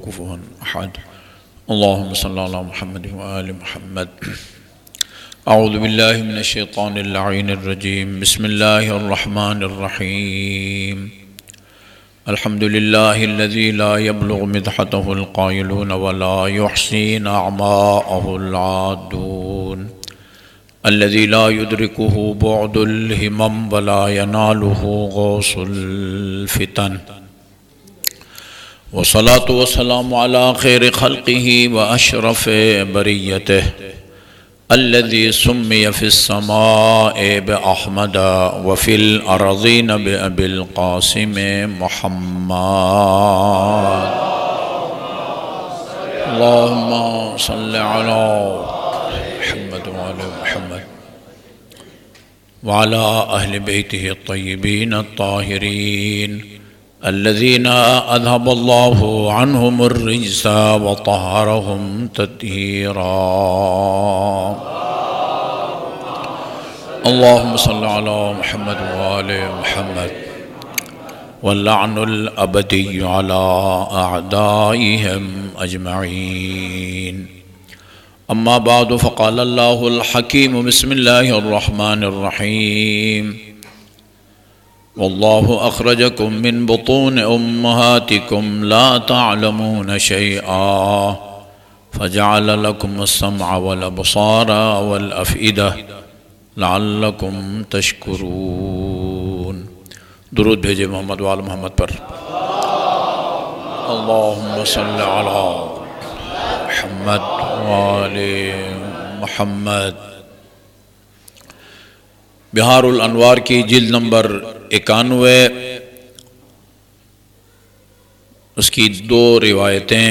كفوا أحد. اللهم صل على محمد وآل محمد. أعوذ بالله من الشيطان اللعين الرجيم. بسم الله الرحمن الرحيم. الحمد لله الذي لا يبلغ مدحته القائلون ولا يحصي نعماءه العادون، الذي لا يدركه بعد الهمم ولا يناله غوص الفتن، والصلاة والسلام على خير خلقه وأشرف بريته، الذي سمي في السماء بأحمد وفي الأرضين بأبي القاسم محمد. اللهم صل على محمد وعلى محمد وعلى أهل بيته الطيبين الطاهرين الذين أذهب الله عنهم الرجس وطهرهم تطهيرا. اللهم صل على محمد وآل محمد واللعن الأبدي على أعدائهم أجمعين. أما بعد، فقال الله الحكيم: بسم الله الرحمن الرحيم. والله أخرجكم من بطون أمهاتكم لا تعلمون شيئا فجعل لكم السمع والأبصار والأفئدة لعلكم تشكرون. درود بھیجے محمد وآل محمد پر. اللهم صل على محمد وآل محمد. بہار الانوار کی جلد نمبر 91، اس کی 2 روایتیں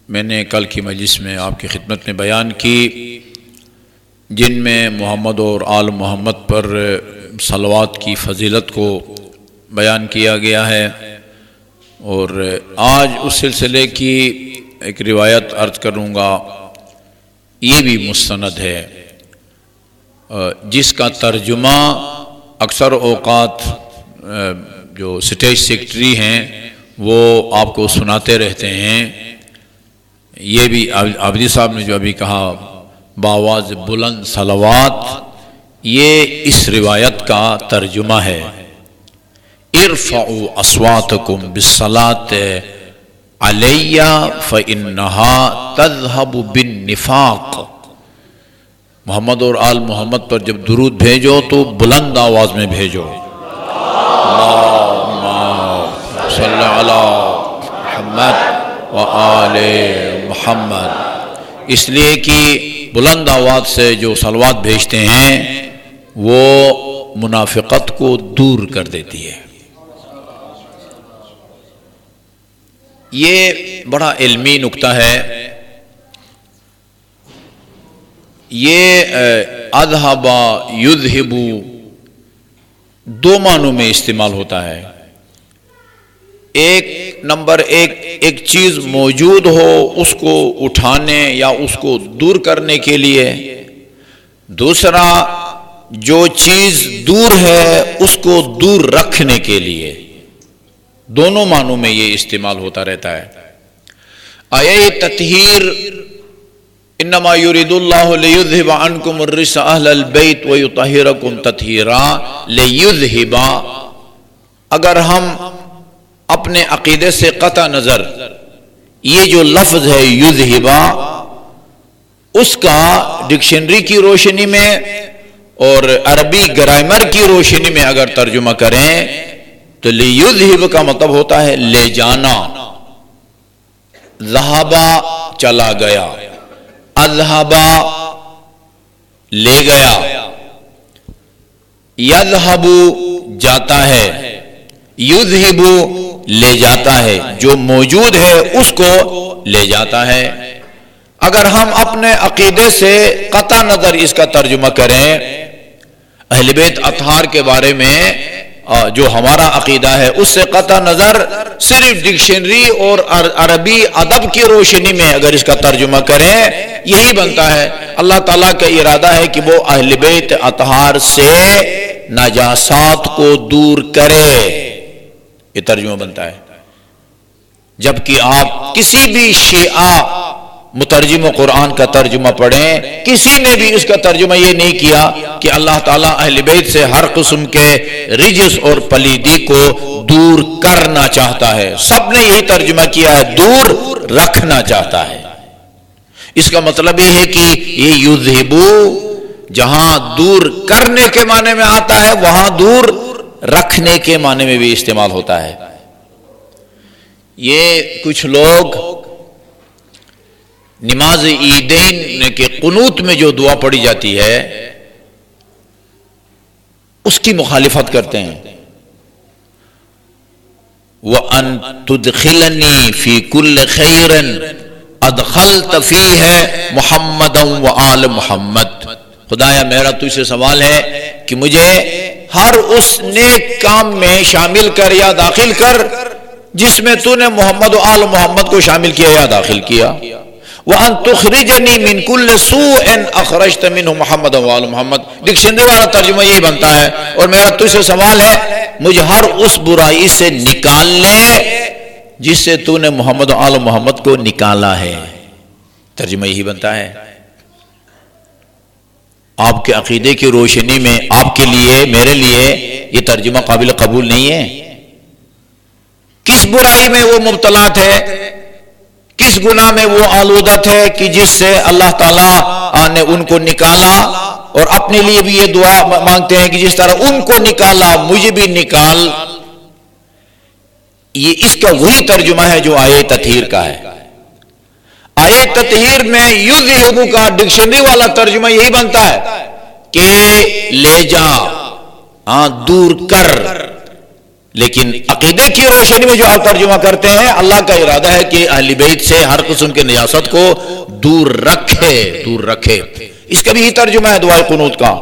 میں نے کل کی مجلس میں آپ کی خدمت میں بیان کی، جن میں محمد اور آل محمد پر صلوات کی فضیلت کو بیان کیا گیا ہے، اور آج اس سلسلے کی ایک روایت عرض کروں گا. یہ بھی مستند ہے، جس کا ترجمہ اکثر اوقات جو اسٹیج سیکرٹری ہیں وہ آپ کو سناتے رہتے ہیں. یہ بھی عابدی صاحب نے جو ابھی کہا بآواز بلند صلوات، یہ اس روایت کا ترجمہ ہے. ارفعوا اصواتکم بالصلاۃ علی فانہا تذہب بالنفاق. محمد اور آل محمد پر جب درود بھیجو تو بلند آواز میں بھیجو. اللہم صل علی محمد و آل محمد. اس لیے کہ بلند آواز سے جو صلوات بھیجتے ہیں وہ منافقت کو دور کر دیتی ہے. یہ بڑا علمی نکتہ ہے. یہ اذہب یذہب 2 معنوں میں استعمال ہوتا ہے. نمبر ایک چیز موجود ہو اس کو اٹھانے یا اس کو دور کرنے کے لیے. دوسرا، جو چیز دور ہے اس کو دور رکھنے کے لیے. دونوں معنوں میں یہ استعمال ہوتا رہتا ہے. آیہ تطہیر انما یرید اللہ لیذہب عنکم الرجس اہل البیت ویطہرکم تطہیرا. لیذہب، اگر ہم اپنے عقیدے سے قطع نظر یہ جو لفظ ہے یذہب، اس کا ڈکشنری کی روشنی میں اور عربی گرامر کی روشنی میں اگر ترجمہ کریں تو لیذہب کا مطلب ہوتا ہے لے جانا. ذہبا چلا گیا، اذہبا لے گیا، یذہب جاتا ہے، یذہب لے جاتا ہے، جو موجود ہے اس کو لے جاتا ہے. اگر ہم اپنے عقیدے سے قطع نظر اس کا ترجمہ کریں، اہل بیت اطہار کے بارے میں جو ہمارا عقیدہ ہے اس سے قطع نظر صرف ڈکشنری اور عربی ادب کی روشنی میں اگر اس کا ترجمہ کریں، یہی بنتا ہے اللہ تعالیٰ کا ارادہ ہے کہ وہ اہل بیت اطہار سے نجاسات کو دور کرے. یہ ترجمہ بنتا ہے. جبکہ آپ کسی بھی شیعہ مترجم قرآن کا ترجمہ پڑھیں، کسی نے بھی اس کا ترجمہ یہ نہیں کیا کہ اللہ تعالیٰ اہل بیت سے ہر قسم کے رجس اور پلیدی کو دور کرنا چاہتا ہے. سب نے یہی ترجمہ کیا ہے، دور رکھنا چاہتا ہے. اس کا مطلب یہ ہے کہ یہ یذہبو جہاں دور کرنے کے معنی میں آتا ہے وہاں دور رکھنے کے معنی میں بھی استعمال ہوتا ہے. یہ کچھ لوگ نماز عیدین کے قنوت میں جو دعا پڑھی جاتی ہے اس کی مخالفت کرتے ہیں. وَأَن تُدْخِلَنِي فِي كُلِّ خَيْرٍ ادخلت فیہ محمد و آل محمد. خدایا میرا تجھ سے سوال ہے کہ مجھے ہر اس نیک کام میں شامل کر یا داخل کر جس میں تو نے محمد و آل محمد کو شامل کیا یا داخل کیا. وَأَن تُخْرِجَنِي مِن كُلِّ سُوءٍ أَخْرَجْتَ مِنْهُ محمد و آل محمد. ڈکشنری والا ترجمہ یہی بنتا ہے. اور میرا تجھ سے سوال ہے مجھے ہر اس برائی سے نکال لے جس سے تو نے محمد و آل محمد کو نکالا ہے. ترجمہ یہی بنتا ہے. آپ کے عقیدے کی روشنی میں آپ کے لیے میرے لیے یہ ترجمہ قابل قبول نہیں ہے. کس برائی میں وہ مبتلات ہے، کس گناہ میں وہ آلودت ہے کہ جس سے اللہ تعالیٰ نے ان کو نکالا، اور اپنے لیے بھی یہ دعا مانگتے ہیں کہ جس طرح ان کو نکالا مجھے بھی نکال. یہ اس کا وہی ترجمہ ہے جو آیے تطہیر کا ہے. آیے تطہیر میں یذہبو کا ڈکشنری والا ترجمہ یہی بنتا ہے کہ لے جا، دور کر. لیکن عقیدے کی روشنی میں جو آپ ترجمہ کرتے ہیں اللہ کا ارادہ ہے کہ اہل بیت سے ہر قسم کے نجاست کو دور رکھے، دور رکھے. اس کا بھی ہی ترجمہ ہے دعائے قنوت کا.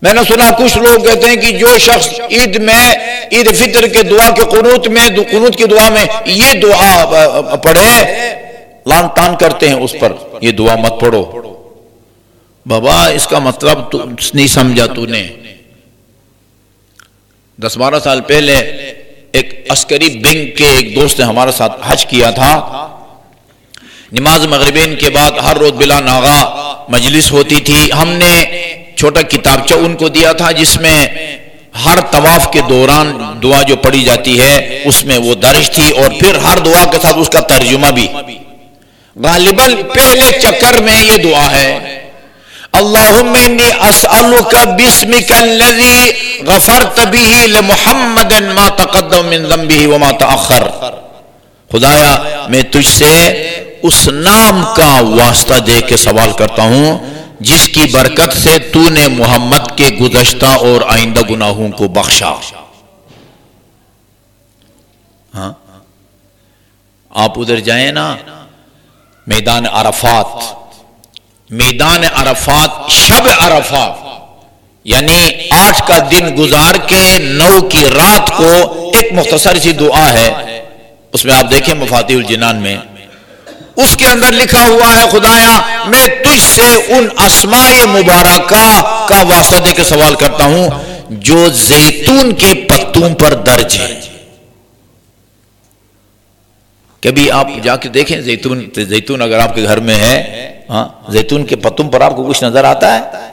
میں نے سنا کچھ لوگ کہتے ہیں کہ جو شخص عید میں، عید فطر کے دعا کے قنوت میں، قنوت کی دعا میں یہ دعا پڑھے، لان تان کرتے ہیں اس پر، یہ دعا مت پڑھو. بابا اس کا مطلب تو نہیں سمجھا تو نے. 10-12 سال پہلے ایک عسکری بنگ کے ایک دوست نے ہمارے ساتھ حج کیا تھا. نماز مغربین کے بعد ہر روز بلا ناغا مجلس ہوتی تھی. ہم نے چھوٹا کتابچہ ان کو دیا تھا جس میں ہر طواف کے دوران دعا جو پڑھی جاتی ہے اس میں وہ درج تھی، اور پھر ہر دعا کے ساتھ اس کا ترجمہ بھی. غالباً پہلے چکر میں یہ دعا ہے، اللہم انی اسألک باسمک الذی غفرت به لمحمد ما تقدم من ذنبه وما تأخر. خدایا میں تجھ سے اس نام کا واسطہ دے کے سوال کرتا ہوں جس کی برکت سے تو نے محمد کے گزشتہ اور آئندہ گناہوں کو بخشا. ہاں آپ ادھر جائیں نا، میدان عرفات، میدان عرفات، شب عرفات یعنی 8 کا دن گزار کے 9 کی رات کو ایک مختصر سی دعا ہے. اس میں آپ دیکھیں مفاتیح الجنان میں اس کے اندر لکھا ہوا ہے خدایا میں تجھ سے ان اسماء مبارکہ کا واسطہ دے کے سوال کرتا ہوں جو زیتون کے پتوں پر درج ہے. کبھی آپ جا کے دیکھیں زیتون اگر آپ کے گھر میں ہے، زیتون کے پتوں پر آپ کو کچھ نظر آتا ہے؟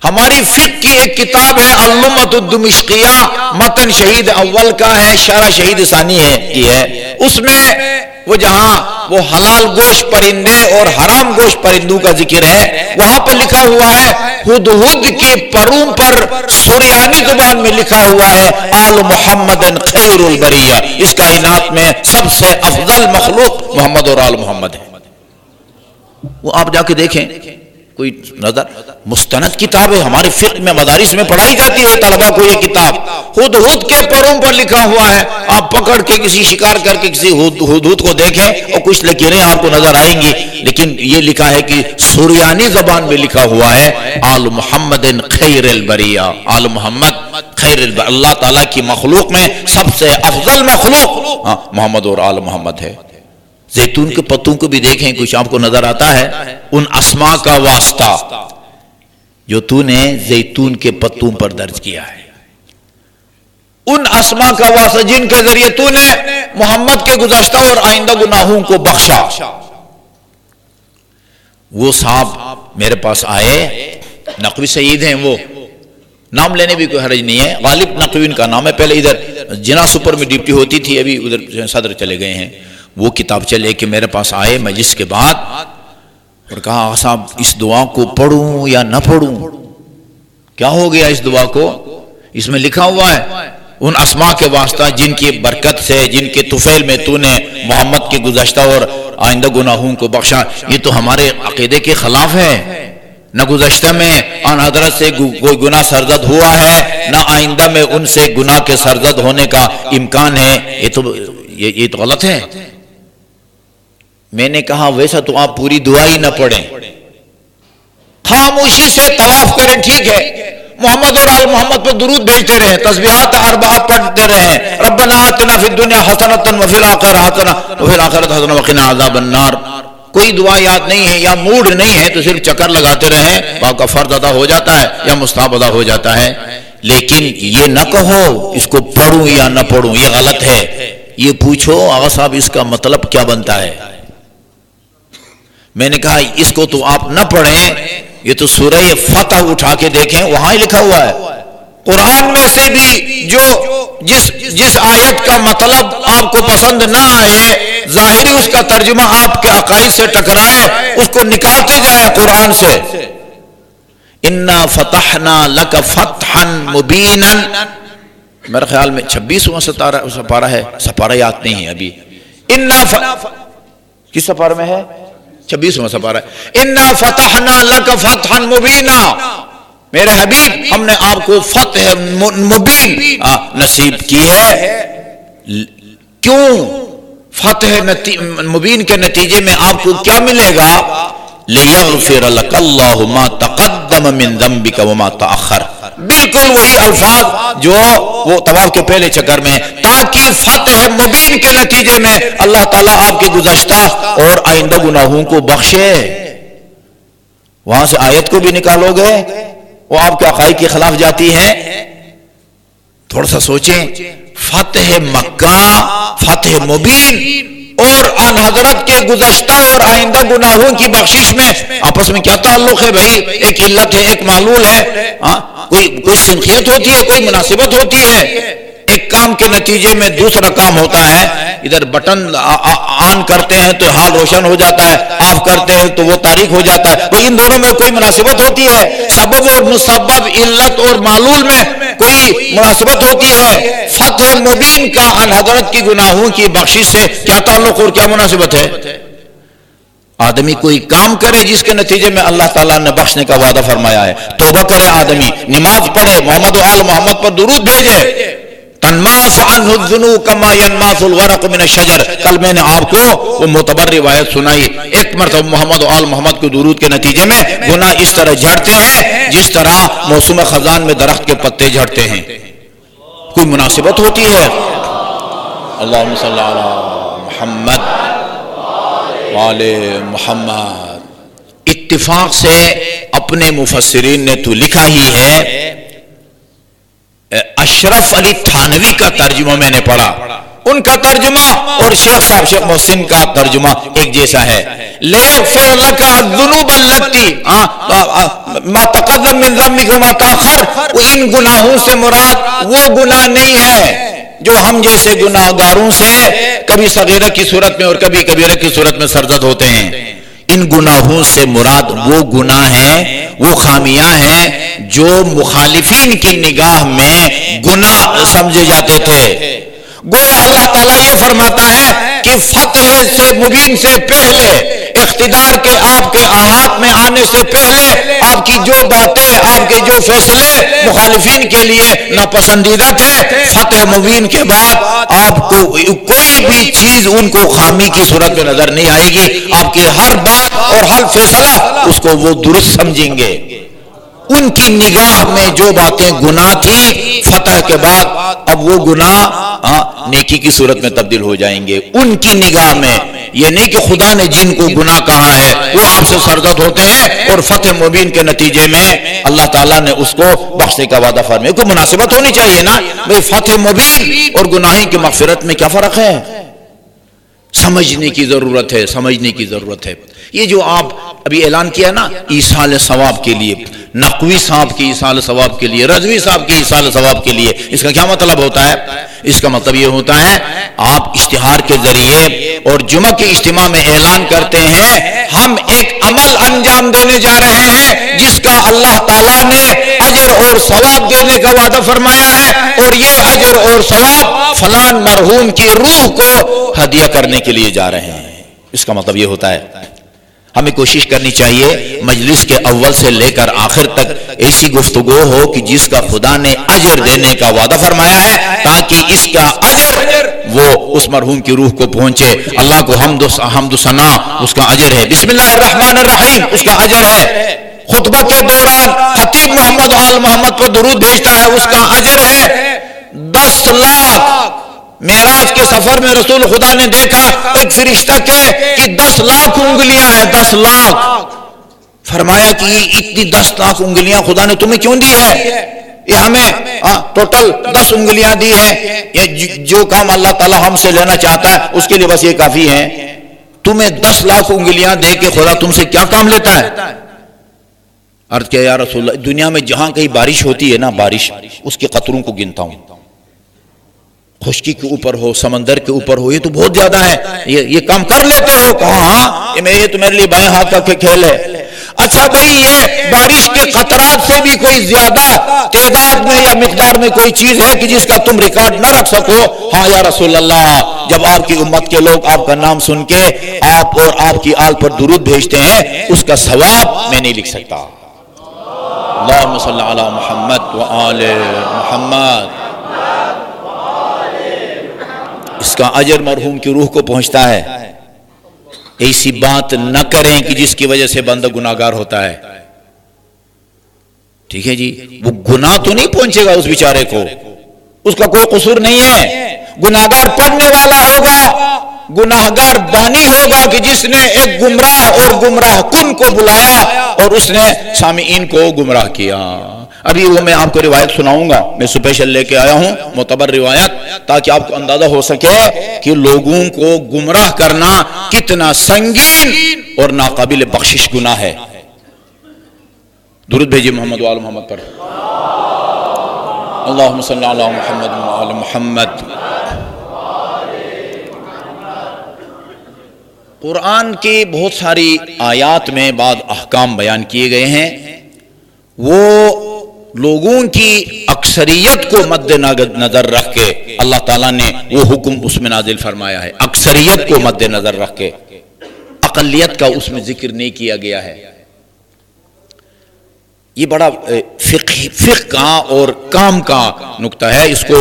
ہماری فقہ کی ایک کتاب ہے اللمۃ الدمشقیہ، متن شہید اول کا ہے، شرح شہید ثانی ہے کی ہے. اس میں وہ جہاں وہ حلال گوشت پرندے اور حرام گوشت پرندوں کا ذکر ہے وہاں پر لکھا ہوا ہے ہدہد کے پروں پر سریانی زبان میں لکھا ہوا ہے آل محمد خیر البریہ، اس کائنات میں سب سے افضل مخلوق محمد اور آل محمد ہے. وہ آپ جا کے دیکھیں کوئی نظر مستند کتاب ہے، ہمارے فقہ میں مدارس میں پڑھائی جاتی ہے طلبہ کو یہ کتاب. ہدہد کے پروں پر لکھا ہوا ہے، آپ پکڑ کے کسی شکار کر کے کسی ہدہد کو دیکھیں اور کچھ لکیریں آپ کو نظر آئیں گی، لیکن یہ لکھا ہے کہ سریانی زبان میں لکھا ہوا ہے آل محمد خیر البریہ، آل محمد خیر البریہ، اللہ تعالیٰ کی مخلوق میں سب سے افضل مخلوق محمد اور آل محمد ہے. زیتون کے پتوں کو بھی دیکھیں کچھ آپ کو نظر آتا ہے ان اسماء کا واسطہ جو تو نے زیتون کے پتوں پر درج کیا ہے، ان اسماء کا واسطہ جن کے ذریعے تو نے محمد کے گزشتہ اور آئندہ گناہوں کو بخشا۔ وہ صاحب میرے پاس آئے، نقوی سعید ہیں، وہ نام لینے بھی کوئی حرج نہیں ہے، غالب نقوی ان کا نام ہے، پہلے ادھر جنا سپر میں ڈیوٹی ہوتی تھی، ابھی ادھر صدر چلے گئے ہیں۔ وہ کتابچہ لے کے میرے پاس آئے مجلس کے بعد اور کہا آقا صاحب اس دعا کو پڑھوں یا نہ پڑھوں؟ کیا ہو گیا اس دعا کو؟ اس میں لکھا ہوا ہے ان اسماء کے واسطہ جن کی برکت سے، جن کے طفیل میں تو نے محمد کے گزشتہ اور آئندہ گناہوں کو بخشا۔ یہ تو ہمارے عقیدے کے خلاف ہے، نہ گزشتہ میں آن حضرت سے کوئی گناہ سرزد ہوا ہے، نہ آئندہ میں ان سے گناہ کے سرزد ہونے کا امکان ہے، یہ تو غلط ہے۔ میں نے کہا ویسا تو آپ پوری دعا ہی نہ پڑھیں، خاموشی سے طواف کریں، ٹھیک ہے، محمد اور آل محمد پر درود بھیجتے رہیں، تسبیحات اربعہ پڑھتے رہیں، ربنا آتنا فی الدنیا حسنۃ وفی الآخرۃ حسنۃ وفی الآخرۃ حسنۃ وقنا عذاب النار۔ کوئی دعا یاد نہیں ہے یا موڈ نہیں ہے تو صرف چکر لگاتے رہیں، آپ کا فرض ادا ہو جاتا ہے یا مستحب ادا ہو جاتا ہے، لیکن یہ نہ کہو اس کو پڑھوں یا نہ پڑھوں، یہ غلط ہے۔ یہ پوچھو آغا صاحب اس کا مطلب کیا بنتا ہے؟ میں نے کہا اس کو تو آپ نہ پڑھیں، یہ تو سورہ فتح اٹھا کے دیکھیں، وہاں ہی لکھا ہوا ہے۔ قرآن میں سے بھی جس آیت کا مطلب آپ کو پسند نہ آئے، ظاہری اس کا ترجمہ آپ کے عقائد سے ٹکرائے، اس کو نکالتے جائیں قرآن سے۔ اِنَّا فَتَحْنَا لَكَ فَتْحًا مُبِينًا، میرے خیال میں 26واں سپارہ ہے، سپارہ یاد نہیں ہے ابھی۔ کس سپارہ میں ہے؟ 26واں سپارہ ہے۔ اِنَّا فَتَحْنَا لَكَ فَتْحًا مُبِينًا، میرے حبیب ہم نے آپ کو فتح مبین نصیب کی ہے۔ کیوں؟ فتح مبین کے نتیجے میں آپ کو کیا ملے گا؟ لِيَغْفِرَ لَكَ اللَّهُ مَا تَقَدَّمَ مِن ذَنبِكَ وَمَا تَأَخَّرَ، بالکل وہی الفاظ جو وہ طواف کے پہلے چکر میں، تاکہ فتح مبین کے نتیجے میں اللہ تعالیٰ آپ کے گزشتہ اور آئندہ گناہوں کو بخشے۔ وہاں سے آیت کو بھی نکالو گے، وہ آپ کے عقائد کے خلاف جاتی ہے۔ تھوڑا سا سوچیں، فتح مکہ، فتح مبین اور آن حضرت کے گزشتہ اور آئندہ گناہوں کی بخشش میں آپس میں کیا تعلق ہے بھائی؟ ایک علت ہے، ایک معلول ہے، کوئی سنخیت ہوتی ہے، کوئی مناسبت ہوتی ہے۔ ایک کام کے نتیجے میں دوسرا کام ہوتا ہے، ادھر بٹن آن کرتے ہیں تو حال روشن ہو جاتا ہے، آف کرتے ہیں تو وہ تاریک ہو جاتا ہے، کوئی ان دونوں میں کوئی مناسبت ہوتی ہے، سبب اور مسبب، علت اور معلول میں کوئی مناسبت ہوتی ہے۔ فتح مبین کا آن حضرت کی گناہوں کی بخشش سے کیا تعلق اور کیا مناسبت ہے؟ آدمی کوئی کام کرے جس کے نتیجے میں اللہ تعالیٰ نے بخشنے کا وعدہ فرمایا ہے، توبہ کرے آدمی، نماز پڑھے، محمد و آل محمد پر درود بھیجے، تنماس عنہ الذنوب کما ینماس الورق من الشجر۔ کل میں نے آپ کو وہ معتبر روایت سنائی، ایک مرتبہ محمد و آل محمد کے درود کے نتیجے میں گناہ اس طرح جھڑتے ہیں جس طرح موسم خزان میں درخت کے پتے جھڑتے ہیں۔ کوئی مناسبت ہوتی ہے؟ اللہم صلی علی محمد وعلی محمد۔ اتفاق سے اپنے مفسرین نے تو لکھا ہی ہے، اشرف علی تھانوی کا ترجمہ میں نے پڑھا، ان کا ترجمہ اور شیخ صاحب شیخ محسن کا ترجمہ ایک جیسا ہے۔ لِيَغْفِرَ لَكَ الذُّنُوبَ الَّتِي مَا تَقَدَّمَ مِن ذَنبِكَ وَمَا تَأَخَّرَ، ان گناہوں سے مراد وہ گناہ نہیں ہے جو ہم جیسے گناہ گاروں سے کبھی صغیرہ کی صورت میں اور کبھی کبیرہ کی صورت میں سرزد ہوتے ہیں۔ ان گناہوں سے مراد وہ گناہ ہیں، وہ خامیاں ہیں جو مخالفین کی نگاہ میں گناہ سمجھے جاتے تھے۔ گویا اللہ تعالیٰ یہ فرماتا ہے کہ فتح سے مبین سے پہلے، اقتدار کے آپ کے آغاز میں آنے سے پہلے، آپ کی جو باتیں، آپ کے جو فیصلے مخالفین کے لیے ناپسندیدہ تھے، فتح مبین کے بعد آپ کو کوئی بھی چیز ان کو خامی کی صورت میں نظر نہیں آئے گی، آپ کی ہر بات اور ہر فیصلہ اس کو وہ درست سمجھیں گے۔ ان کی نگاہ میں جو باتیں گناہ تھی، فتح کے بعد اب وہ گناہ نیکی کی صورت میں تبدیل ہو جائیں گے۔ ان کی نگاہ میں یہ نہیں کہ خدا نے جن کو گناہ کہا ہے وہ آپ سے سرزد ہوتے ہیں اور فتح مبین کے نتیجے میں اللہ تعالیٰ نے اس کو بخشنے کا وعدہ فرمایا۔ کوئی مناسبت ہونی چاہیے نا بھئی، فتح مبین اور گناہی کی مغفرت میں کیا فرق ہے؟ سمجھنے کی ضرورت ہے، سمجھنے کی ضرورت ہے۔ یہ جو آپ ابھی اعلان کیا نا ایصال ثواب کے لیے، نقوی صاحب کی ایصال ثواب کے لیے، رضوی صاحب کی ایصال ثواب کے لیے، اس کا کیا مطلب ہوتا ہے؟ اس کا مطلب یہ ہوتا ہے آپ اشتہار کے ذریعے اور جمعہ کے اجتماع میں اعلان کرتے ہیں ہم ایک عمل انجام دینے جا رہے ہیں جس کا اللہ تعالیٰ نے اجر اور ثواب دینے کا وعدہ فرمایا ہے، اور یہ اجر اور ثواب فلان مرحوم کی روح کو ہدیہ کرنے کے لیے جا رہے ہیں۔ اس کا مطلب یہ ہوتا ہے ہمیں کوشش کرنی چاہیے مجلس کے اول سے لے کر آخر تک ایسی گفتگو ہو کہ جس کا خدا نے اجر دینے کا وعدہ فرمایا ہے، تاکہ اس کا اجر وہ اس مرحوم کی روح کو پہنچے۔ اللہ کو حمد و ثنا اس کا اجر ہے، بسم اللہ الرحمن الرحیم اس کا اجر ہے، خطبہ کے دوران خطیب محمد آل محمد پر درود بھیجتا ہے اس کا اجر ہے۔ 10 لاکھ معراج کے سفر میں رسول خدا نے دیکھا ایک فرشتہ کہ 10 لاکھ انگلیاں ہیں، 10 لاکھ۔ فرمایا کہ یہ اتنی 10 لاکھ انگلیاں خدا نے تمہیں کیوں دی ہے؟ یہ ہمیں ٹوٹل 10 انگلیاں دی ہیں، یہ جو کام اللہ تعالیٰ ہم سے لینا چاہتا ہے اس کے لیے بس یہ کافی ہے۔ تمہیں 10 لاکھ انگلیاں دے کے خدا تم سے کیا کام لیتا ہے؟ عرض کیا یا رسول اللہ، دنیا میں جہاں کہیں بارش ہوتی ہے نا، بارش اس کے قطروں کو گنتا ہوں، خشکی کے اوپر ہو، سمندر کے اوپر ہو، یہ تو بہت زیادہ ہے، یہ کام کر لیتے ہو؟ کہا ہاں، یہ تو میرے لیے بائیں ہاتھ کا کھیل ہے۔ اچھا بھائی، یہ بارش کے قطرات سے بھی کوئی زیادہ تعداد میں یا مقدار میں کوئی چیز ہے کہ جس کا تم ریکارڈ نہ رکھ سکو؟ ہاں یا رسول اللہ، جب آپ کی امت کے لوگ آپ کا نام سن کے آپ اور آپ کی آل پر درود بھیجتے ہیں اس کا ثواب میں نہیں لکھ سکتا۔ اللہم صلی علی محمد و آل محمد۔ اس کا اجر مرحوم کی روح کو پہنچتا ہے۔ ایسی بات نہ کریں کہ جس کی وجہ سے بندہ گناہگار ہوتا ہے، ٹھیک ہے جی؟ وہ گناہ تو نہیں پہنچے گا اس بیچارے کو، اس کا کوئی قصور نہیں ہے، گناہگار پڑھنے والا ہوگا، گناہگار بانی ہوگا کہ جس نے ایک گمراہ اور گمراہ کن کو بلایا اور اس نے سامعین کو گمراہ کیا۔ ابھی وہ میں آپ کو روایت سناؤں گا، میں اسپیشل لے کے آیا ہوں معتبر روایت، تاکہ آپ کو اندازہ ہو سکے کہ لوگوں کو گمراہ کرنا کتنا سنگین اور ناقابل بخشش گناہ ہے۔ درود بھیجیے محمد و آل محمد پر۔ اللہم صلی علی محمد و آل محمد۔ قرآن کی بہت ساری آیات میں بعض احکام بیان کیے گئے ہیں، وہ لوگوں کی اکثریت کو مد نظر رکھ کے اللہ تعالیٰ نے وہ حکم اس میں نازل فرمایا ہے، اکثریت کو مد نظر رکھ کے، اقلیت کا اس میں ذکر نہیں کیا گیا ہے۔ یہ بڑا فقہ کا اور کام کا نقطہ ہے، اس کو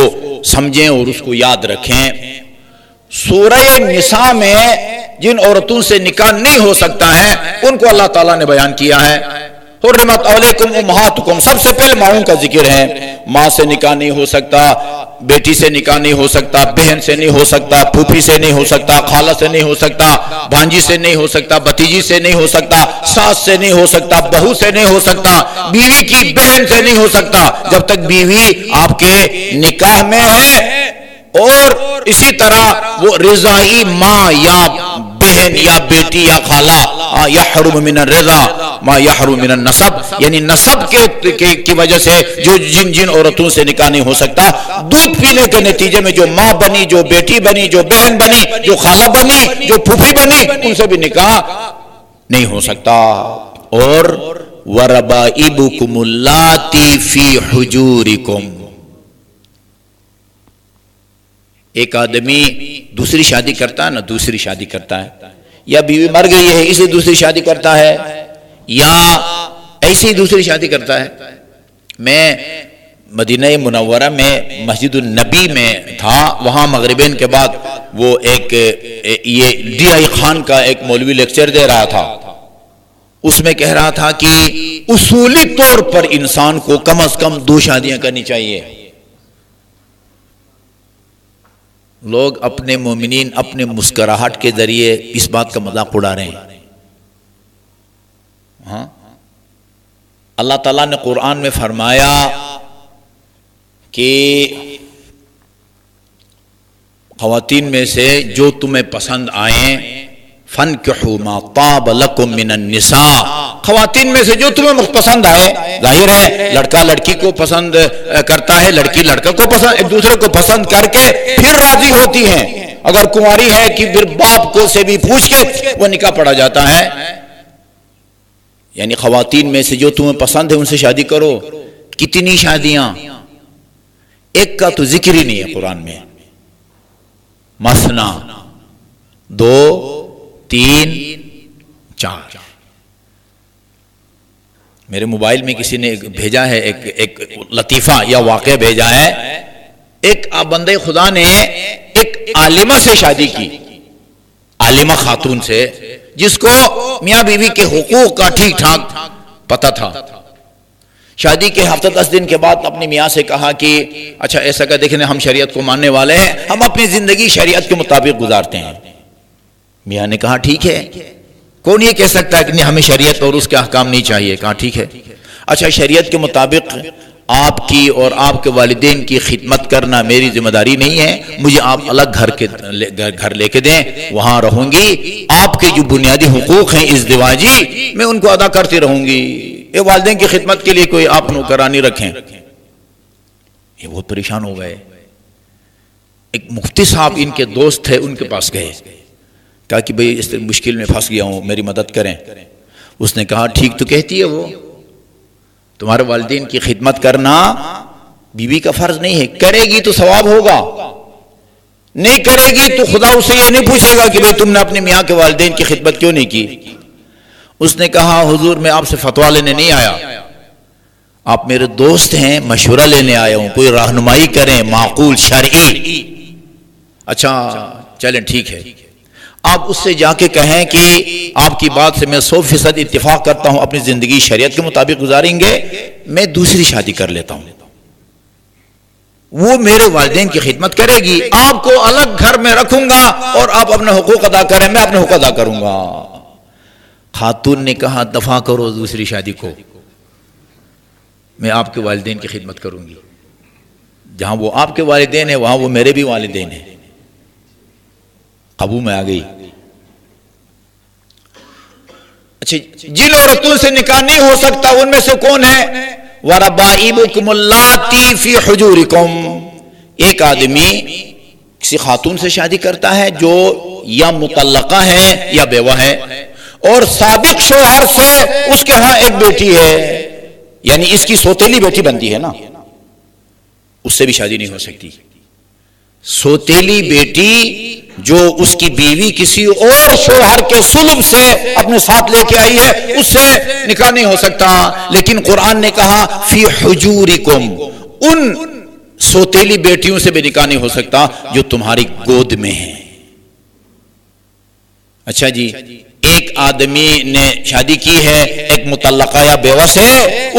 سمجھیں اور اس کو یاد رکھیں۔ سورہ نساء میں جن عورتوں سے نکاح نہیں ہو سکتا ہے ان کو اللہ تعالیٰ نے بیان کیا ہے۔ حرمت علیکم امہاتکم، سب سے پہلے ماؤں کا ذکر ہے۔ ماں سے نکاح نہیں ہو سکتا، بیٹی سے نکاح نہیں ہو سکتا، بہن سے نہیں ہو سکتا، پھوپھی سے نہیں ہو سکتا، خالہ سے نہیں ہو سکتا، بھانجی سے نہیں ہو سکتا، بھتیجی سے نہیں ہو سکتا، ساس سے نہیں ہو سکتا، بہو سے نہیں ہو سکتا، بیوی کی بہن سے نہیں ہو سکتا جب تک بیوی آپ کے نکاح میں ہے۔ اور اسی طرح وہ رضائی ماں یا بہن یا بیٹی یا خالہ، یحرم من الرضا ما یحرم من النسب، یعنی نسب کی وجہ سے جو جن عورتوں سے نکاح نہیں ہو سکتا، دودھ پینے کے نتیجے میں جو ماں بنی، جو بیٹی بنی، جو بہن بنی، جو خالہ بنی، جو پھوپھی بنی، ان سے بھی نکاح نہیں ہو سکتا۔ اور وربائبکم اللاتی فی حجورکم، ایک آدمی دوسری شادی کرتا ہے نا، دوسری شادی کرتا ہے، یا بیوی مر گئی ہے اسے دوسری شادی کرتا ہے، یا ایسے ہی دوسری شادی کرتا ہے۔ میں مدینہ منورہ میں مسجد النبی میں تھا، وہاں مغربین کے بعد وہ ایک یہ ڈی آئی خان کا ایک مولوی لیکچر دے رہا تھا، اس میں کہہ رہا تھا کہ اصولی طور پر انسان کو کم از کم 2 شادیاں کرنی چاہیے۔ لوگ اپنے مومنین اپنے مسکراہٹ کے ذریعے اس بات کا مذاق اڑا رہے ہیں۔ ہاں، اللہ تعالیٰ نے قرآن میں فرمایا کہ خواتین میں سے جو تمہیں پسند آئیں، فَانْكِحُوا مَا طَابَ لَكُم مِّنَ النِّسَاءِ، خواتین میں سے جو تمہیں پسند آئے. ظاہر ہے لڑکا لڑکی کو پسند کرتا ہے، لڑکی لڑکا کو پسند، ایک دوسرے کو پسند کر کے پھر راضی ہوتی ہیں. اگر کنواری ہے کہ پھر باپ کو سے بھی پوچھ کے وہ نکاح پڑا جاتا ہے. یعنی خواتین میں سے جو تمہیں پسند ہے ان سے شادی کرو. کتنی شادیاں، ایک کا تو ذکر ہی نہیں ہے قرآن میں. مثنا، 2 3 4. میرے موبائل میں کسی نے بھیجا ہے ایک لطیفہ یا واقعہ بھیجا ہے. ایک بندے خدا نے ایک عالمہ سے شادی کی، عالمہ خاتون سے، جس کو میاں بیوی کے حقوق کا ٹھیک ٹھاک پتہ تھا. شادی کے ہفتہ 10 دن کے بعد اپنی میاں سے کہا کہ اچھا ایسا کہ دیکھیں ہم شریعت کو ماننے والے ہیں، ہم اپنی زندگی شریعت کے مطابق گزارتے ہیں. میاں نے کہا ٹھیک ہے، کون یہ کہہ سکتا ہے کہ نہیں ہمیں شریعت اور اس کے احکام نہیں چاہیے. کہا ٹھیک ہے. اچھا شریعت کے مطابق آپ کی اور آپ کے والدین کی خدمت کرنا میری ذمہ داری نہیں ہے، مجھے آپ الگ گھر لے کے دیں، وہاں رہوں گی، آپ کے جو بنیادی حقوق ہیں ازدواجی میں ان کو ادا کرتی رہوں گی. یہ والدین کی خدمت کے لیے کوئی آپ نوکرانی رکھیں. یہ بہت پریشان ہو گئے. ایک مفتی صاحب ان کے دوست تھے، ان کے پاس گئے، کہا کہ بھئی اس مشکل میں پھنس گیا ہوں، میری مدد کریں. اس نے کہا ٹھیک تو کہتی ہے وہ، تمہارے والدین کی خدمت کرنا بیوی کا فرض نہیں ہے، کرے گی تو ثواب ہوگا، نہیں کرے گی تو خدا اس سے یہ نہیں پوچھے گا کہ بھئی تم نے اپنے میاں کے والدین کی خدمت کیوں نہیں کی. اس نے کہا حضور میں آپ سے فتویٰ لینے نہیں آیا، آپ میرے دوست ہیں، مشورہ لینے آیا ہوں، کوئی رہنمائی کریں معقول شرعی. اچھا چلیں ٹھیک ہے، آپ اس سے جا کے کہیں کہ آپ کی بات سے میں 100% اتفاق کرتا ہوں، اپنی زندگی شریعت کے مطابق گزاریں گے، میں دوسری شادی کر لیتا ہوں، وہ میرے والدین کی خدمت کرے گی، آپ کو الگ گھر میں رکھوں گا اور آپ اپنے حقوق ادا کریں، میں اپنے حقوق ادا کروں گا. خاتون نے کہا دفع کرو دوسری شادی کو، میں آپ کے والدین کی خدمت کروں گی، جہاں وہ آپ کے والدین ہیں وہاں وہ میرے بھی والدین ہیں. قابو میں آ گئی. اچھا جن عورتوں سے نکاح نہیں ہو سکتا ان میں سے کون ہے؟ وَرَبَائِبُكُمُ اللَّاتِي فِي حُجُورِكُمْ. ایک آدمی کسی خاتون سے شادی کرتا ہے جو یا مطلقہ ہے یا بیوہ ہے، اور سابق شوہر سے اس کے ہاں ایک بیٹی ہے، یعنی اس کی سوتیلی بیٹی بنتی ہے نا، اس سے بھی شادی نہیں ہو سکتی. سوتیلی بیٹی جو اس کی بیوی کسی اور شوہر کے صلب سے اپنے ساتھ لے کے آئی ہے، اس سے نکاح نہیں ہو سکتا. لیکن قرآن نے کہا فی حجورکم، ان سوتیلی بیٹیوں سے بھی نکاح نہیں ہو سکتا جو تمہاری گود میں ہیں. اچھا جی، ایک آدمی نے شادی کی ہے ایک مطلقہ یا بیوہ سے،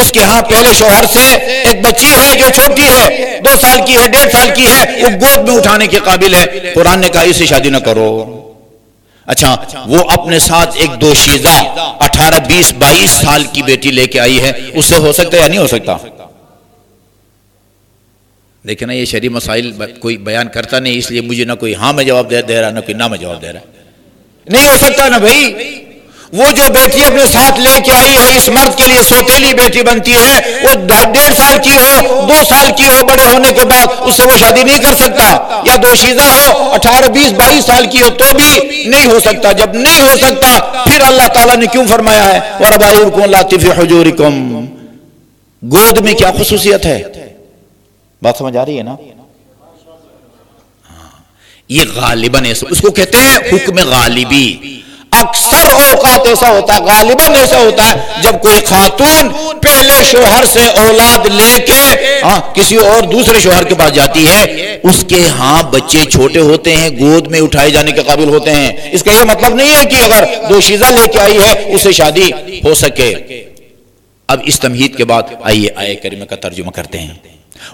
اس کے ہاں پہلے شوہر سے ایک بچی ہے جو چھوٹی ہے، 2 سال کی ہے، 1.5 سال کی ہے، وہ گود میں اٹھانے کے قابل ہے. قرآن نے کہا اسے شادی نہ کرو. اچھا وہ اپنے ساتھ ایک دوشیزہ 18 20 22 سال کی بیٹی لے کے آئی ہے، اس سے ہو سکتا ہے یا نہیں ہو سکتا؟ دیکھیں نا یہ شرعی مسائل کوئی بیان کرتا نہیں، اس لیے مجھے نہ کوئی ہاں میں جواب دے رہا، نہ کوئی نہ میں جواب دے رہا. نہیں ہو سکتا نا بھائی. وہ جو بیٹی اپنے ساتھ لے کے آئی ہے اس مرد کے لیے سوتیلی بیٹی بنتی ہے، وہ 1.5 سال کی ہو، 2 سال کی ہو، بڑے ہونے کے بعد اس سے وہ شادی نہیں کر سکتا. یا دوشیزہ ہو 18 20 22 سال کی ہو تو بھی نہیں ہو سکتا. جب نہیں ہو سکتا پھر اللہ تعالیٰ نے کیوں فرمایا ہے وَرَبَائِبُكُمُ اللَّاتِي فِي حُجُورِكُمْ؟ گود میں کیا خصوصیت ہے؟ بات سمجھ آ رہی ہے نا؟ یہ غالباً اس کو کہتے ہیں حکم غالبی. اکثر اوقات ایسا ہوتا ہے، غالباً ایسا ہوتا ہے جب کوئی خاتون پہلے شوہر سے اولاد لے کے کسی اور دوسرے شوہر کے پاس جاتی ہے، اس کے ہاں بچے چھوٹے ہوتے ہیں، گود میں اٹھائے جانے کے قابل ہوتے ہیں. اس کا یہ مطلب نہیں ہے کہ اگر دوشیزہ لے کے آئی ہے اسے شادی ہو سکے. اب اس تمہید کے بعد آئیے آیہ کریمہ کا ترجمہ کرتے ہیں.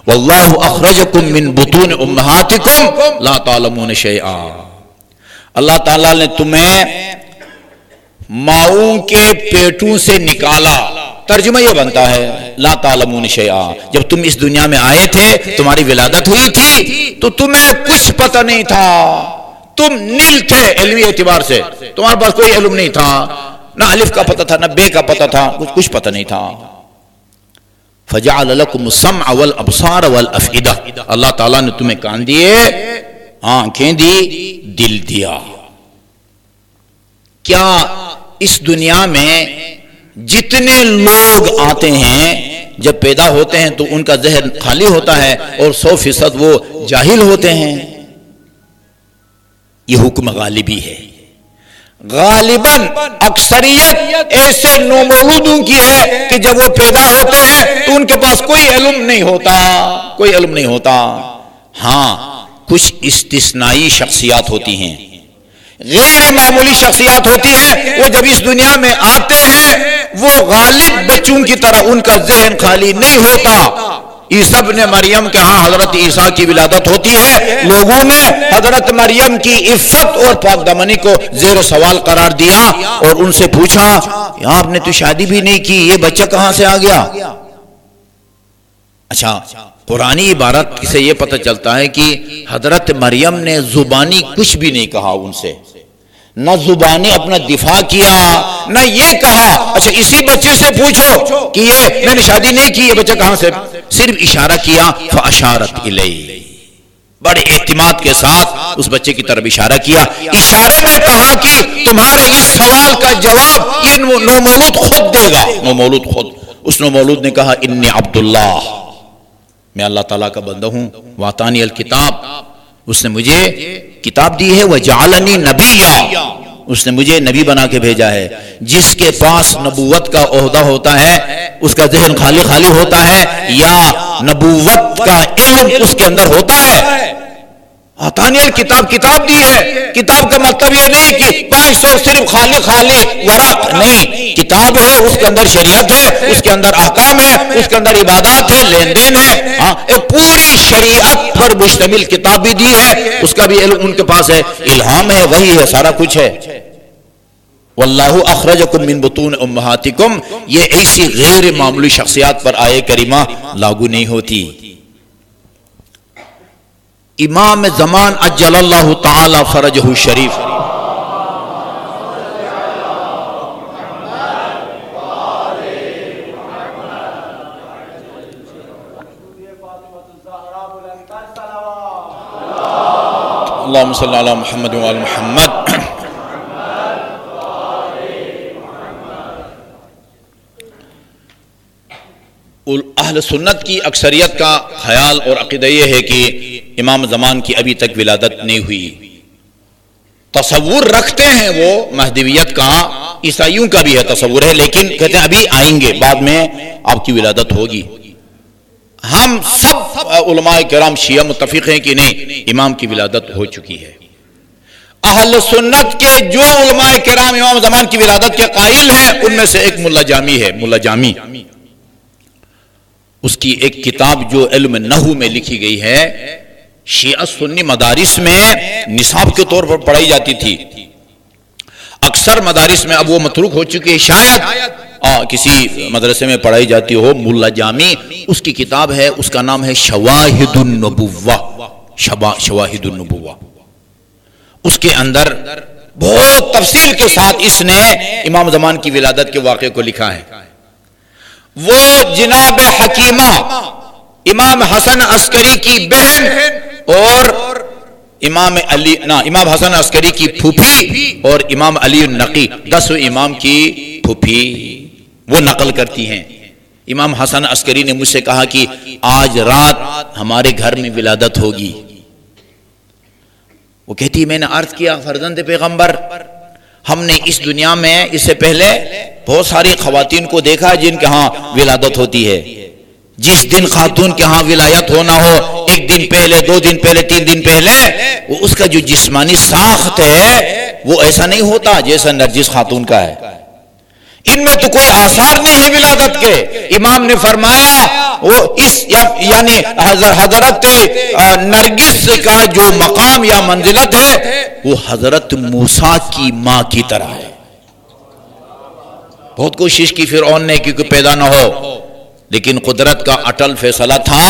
واللہ اخرجکم من بطون امہاتکم لا تعلمون شیئا. اللہ تعالیٰ نے تمہیں ماؤں کے پیٹوں سے نکالا. ترجمہ یہ بنتا ہے لا تعلمون شیئا، جب تم اس دنیا میں آئے تھے تمہاری ولادت ہوئی تھی تو تمہیں کچھ پتہ نہیں تھا، تم نیل تھے علمی اعتبار سے، تمہارے پاس کوئی علم نہیں تھا، نہ الف کا پتہ تھا نہ بے کا پتہ تھا، کچھ پتہ نہیں تھا. فجعل لكم السمع والابصار والافئدہ، اللہ تعالیٰ نے تمہیں کان دیے، آنکھیں دی، دل دیا. کیا اس دنیا میں جتنے لوگ آتے ہیں جب پیدا ہوتے ہیں تو ان کا ذہن خالی ہوتا ہے اور 100% وہ جاہل ہوتے ہیں؟ یہ حکم غالبی ہے. غالباً اکثریت ایسے نومولودوں کی ہے کہ جب وہ پیدا ہوتے ہیں تو ان کے پاس کوئی علم نہیں ہوتا، کوئی علم نہیں ہوتا. ہاں کچھ استثنائی شخصیات ہوتی ہیں، غیر معمولی شخصیات ہوتی ہیں، وہ جب اس دنیا میں آتے ہیں وہ غالب بچوں کی طرح ان کا ذہن خالی نہیں ہوتا. عیسیٰ ابن مریم کے ہاں حضرت عیسیٰ کی ولادت ہوتی ہے، لوگوں نے حضرت مریم کی عفت اور پاک دامنی کو زیر سوال قرار دیا اور ان سے پوچھا آپ نے تو شادی بھی نہیں کی، یہ بچہ کہاں سے آ گیا؟ اچھا، قرآنی عبارت سے یہ پتہ چلتا ہے کہ حضرت مریم نے زبانی کچھ بھی نہیں کہا ان سے، نہ زبانی اپنا دفاع کیا، نہ یہ کہا اچھا اسی بچے سے پوچھو کہ یہ میں نے شادی نہیں کی، یہ بچہ کہاں سے، صرف اشارہ کیا. فاشارت الیہ، بڑے اعتماد کے ساتھ اس بچے کی طرف اشارہ کیا. اشارے میں کہا کہ تمہارے اس سوال کا جواب یہ نومولود خود دے گا. نومولود خود، اس نومولود نے کہا انی عبداللہ، میں اللہ تعالیٰ کا بندہ ہوں. واتانی الکتاب، اس نے مجھے کتاب دی ہے. وجعلنی نبیا، اس نے مجھے نبی بنا کے بھیجا ہے. جس کے پاس نبوت کا عہدہ ہوتا ہے اس کا ذہن خالی خالی ہوتا ہے یا نبوت کا علم اس کے اندر ہوتا ہے. آتانی الکتاب، کتاب دی ہے. کتاب کا مطلب یہ نہیں کہ 500 صرف خالی خالی ورق نہیں، کتاب ہے، اس کے اندر شریعت ہے، اس کے اندر احکام ہے، اس کے اندر عبادات ہے، لین دین ہے. ایک پوری شریعت پر مشتمل کتاب بھی دی ہے، اس کا بھی علم ان کے پاس ہے، الہام ہے، وہی ہے، سارا کچھ ہے. واللہ اخرجکم من بطون امہاتکم، یہ ایسی غیر معمولی شخصیات پر آیہ کریمہ لاگو نہیں ہوتی. امام زمان اجل اللہ تعالی فرجہ الشریف، اللہم صلی علی محمد وعلی محمد. اہل سنت کی اکثریت کا خیال اور عقیدہ یہ ہے کہ امام زمان کی ابھی تک ولادت نہیں ہوئی. تصور رکھتے ہیں وہ مہدویت کا، عیسائیوں کا بھی ہے تصور ہے، لیکن کہتے ہیں ابھی آئیں گے، بعد میں آپ کی ولادت ہوگی. ہم سب علماء کرام شیعہ متفق ہیں کہ نہیں، امام کی ولادت ہو چکی ہے. اہل سنت کے جو علماء کرام امام زمان کی ولادت کے قائل ہیں ان میں سے ایک ملا جامی ہے. ملا جامی، اس کی ایک کتاب جو علم نحو میں لکھی گئی ہے، شیعہ سنی مدارس میں نصاب کے طور پر پڑھائی جاتی تھی. اکثر مدارس میں اب وہ متروک ہو چکی ہے، شاید کسی مدرسے میں پڑھائی جاتی ہو. ملا جامی اس کی کتاب ہے، اس کا نام ہے شواہد النبوہ. شواہد النبوہ، اس کے اندر بہت تفصیل کے ساتھ اس نے امام زمان کی ولادت کے واقعے کو لکھا ہے. وہ جناب حکیمہ امام حسن عسکری کی بہن اور امام حسن عسکری کی پھوپھی اور امام علی النقی 10 امام کی پھوپھی وہ نقل کرتی ہیں. امام حسن عسکری نے مجھ سے کہا کہ آج رات ہمارے گھر میں ولادت ہوگی. وہ کہتی میں نے عرض کیا فرزند پیغمبر، ہم نے اس دنیا میں اس سے پہلے بہت ساری خواتین کو دیکھا جن کے ہاں ولادت ہوتی ہے. جس دن خاتون کے ہاں ولایت ہونا ہو، 1 دن پہلے، 2 دن پہلے، 3 دن پہلے، وہ اس کا جو جسمانی ساخت ہے وہ ایسا نہیں ہوتا جیسا نرجس خاتون کا ہے. ان میں تو کوئی آثار نہیں ہے ولادت کے. امام نے فرمایا وہ اس یعنی حضرت نرگس کا جو مقام یا منزلت ہے وہ حضرت موسیٰ کی ماں کی طرح ہے. بہت کوشش کی فرعون نے کہ کوئی پیدا نہ ہو، لیکن قدرت کا اٹل فیصلہ تھا،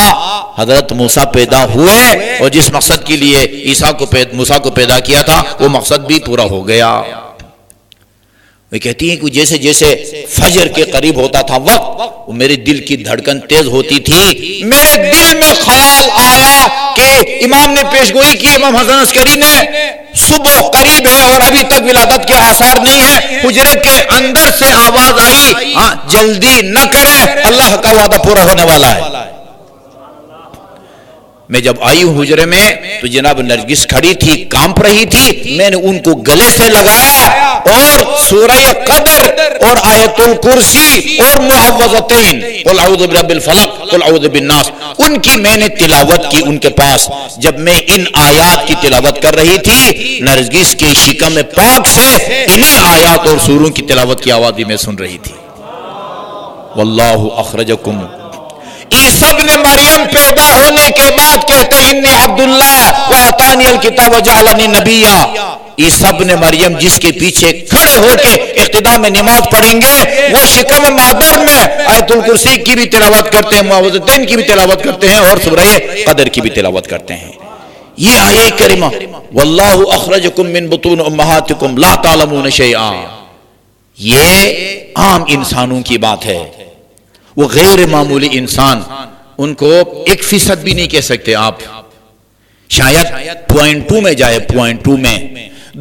حضرت موسیٰ پیدا ہوئے، اور جس مقصد کے لیے موسیٰ کو پیدا کیا تھا وہ مقصد بھی پورا ہو گیا۔ وہ کہتی ہیں کہ جیسے جیسے فجر کے قریب ہوتا تھا وقت، میرے دل کی دھڑکن تیز ہوتی تھی، میرے دل میں خیال آیا کہ امام نے پیشگوئی کی، امام حسن عسکری نے، صبح قریب ہے اور ابھی تک ولادت کے آثار نہیں ہیں۔ حجرے کے اندر سے آواز آئی، جلدی نہ کریں، اللہ کا وعدہ پورا ہونے والا ہے۔ میں جب آئی ہوں حجرے میں تو جناب نرگس کھڑی تھی، کانپ رہی تھی، میں نے ان کو گلے سے لگایا اور سورہ قدر اور آیت الکرسی اور معوذتین، قل اعوذ برب الفلق، قل اعوذ بالناس، ان کی میں نے تلاوت کی ان کے پاس۔ جب میں ان آیات کی تلاوت کر رہی تھی، نرگس کے شکم پاک سے انہی آیات اور سوروں کی تلاوت کی آواز بھی میں سن رہی تھی۔ واللہ اخرجکم، عیسیٰ ابن مریم پیدا ہونے کے بعد کہتے ہیں انی عبداللہ وآتانی الکتاب وجعلنی نبیا۔ عیسیٰ ابن مریم جس کے پیچھے کھڑے ہو کے اقتداء میں نماز پڑھیں گے، وہ شکم مادر میں آیت الکرسی کی بھی تلاوت کرتے ہیں، معوذتین کی بھی تلاوت کرتے ہیں، اور سورہ قدر کی بھی تلاوت کرتے ہیں۔ یہ آیہ کریمہ واللہ اخرجکم من بطون امہاتکم لا تعلمون شیئا، یہ عام انسانوں کی بات ہے۔ وہ غیر معمولی انسان، ان کو 1% بھی نہیں کہہ سکتے آپ، شاید 0.2 میں جائے، 0.2 میں۔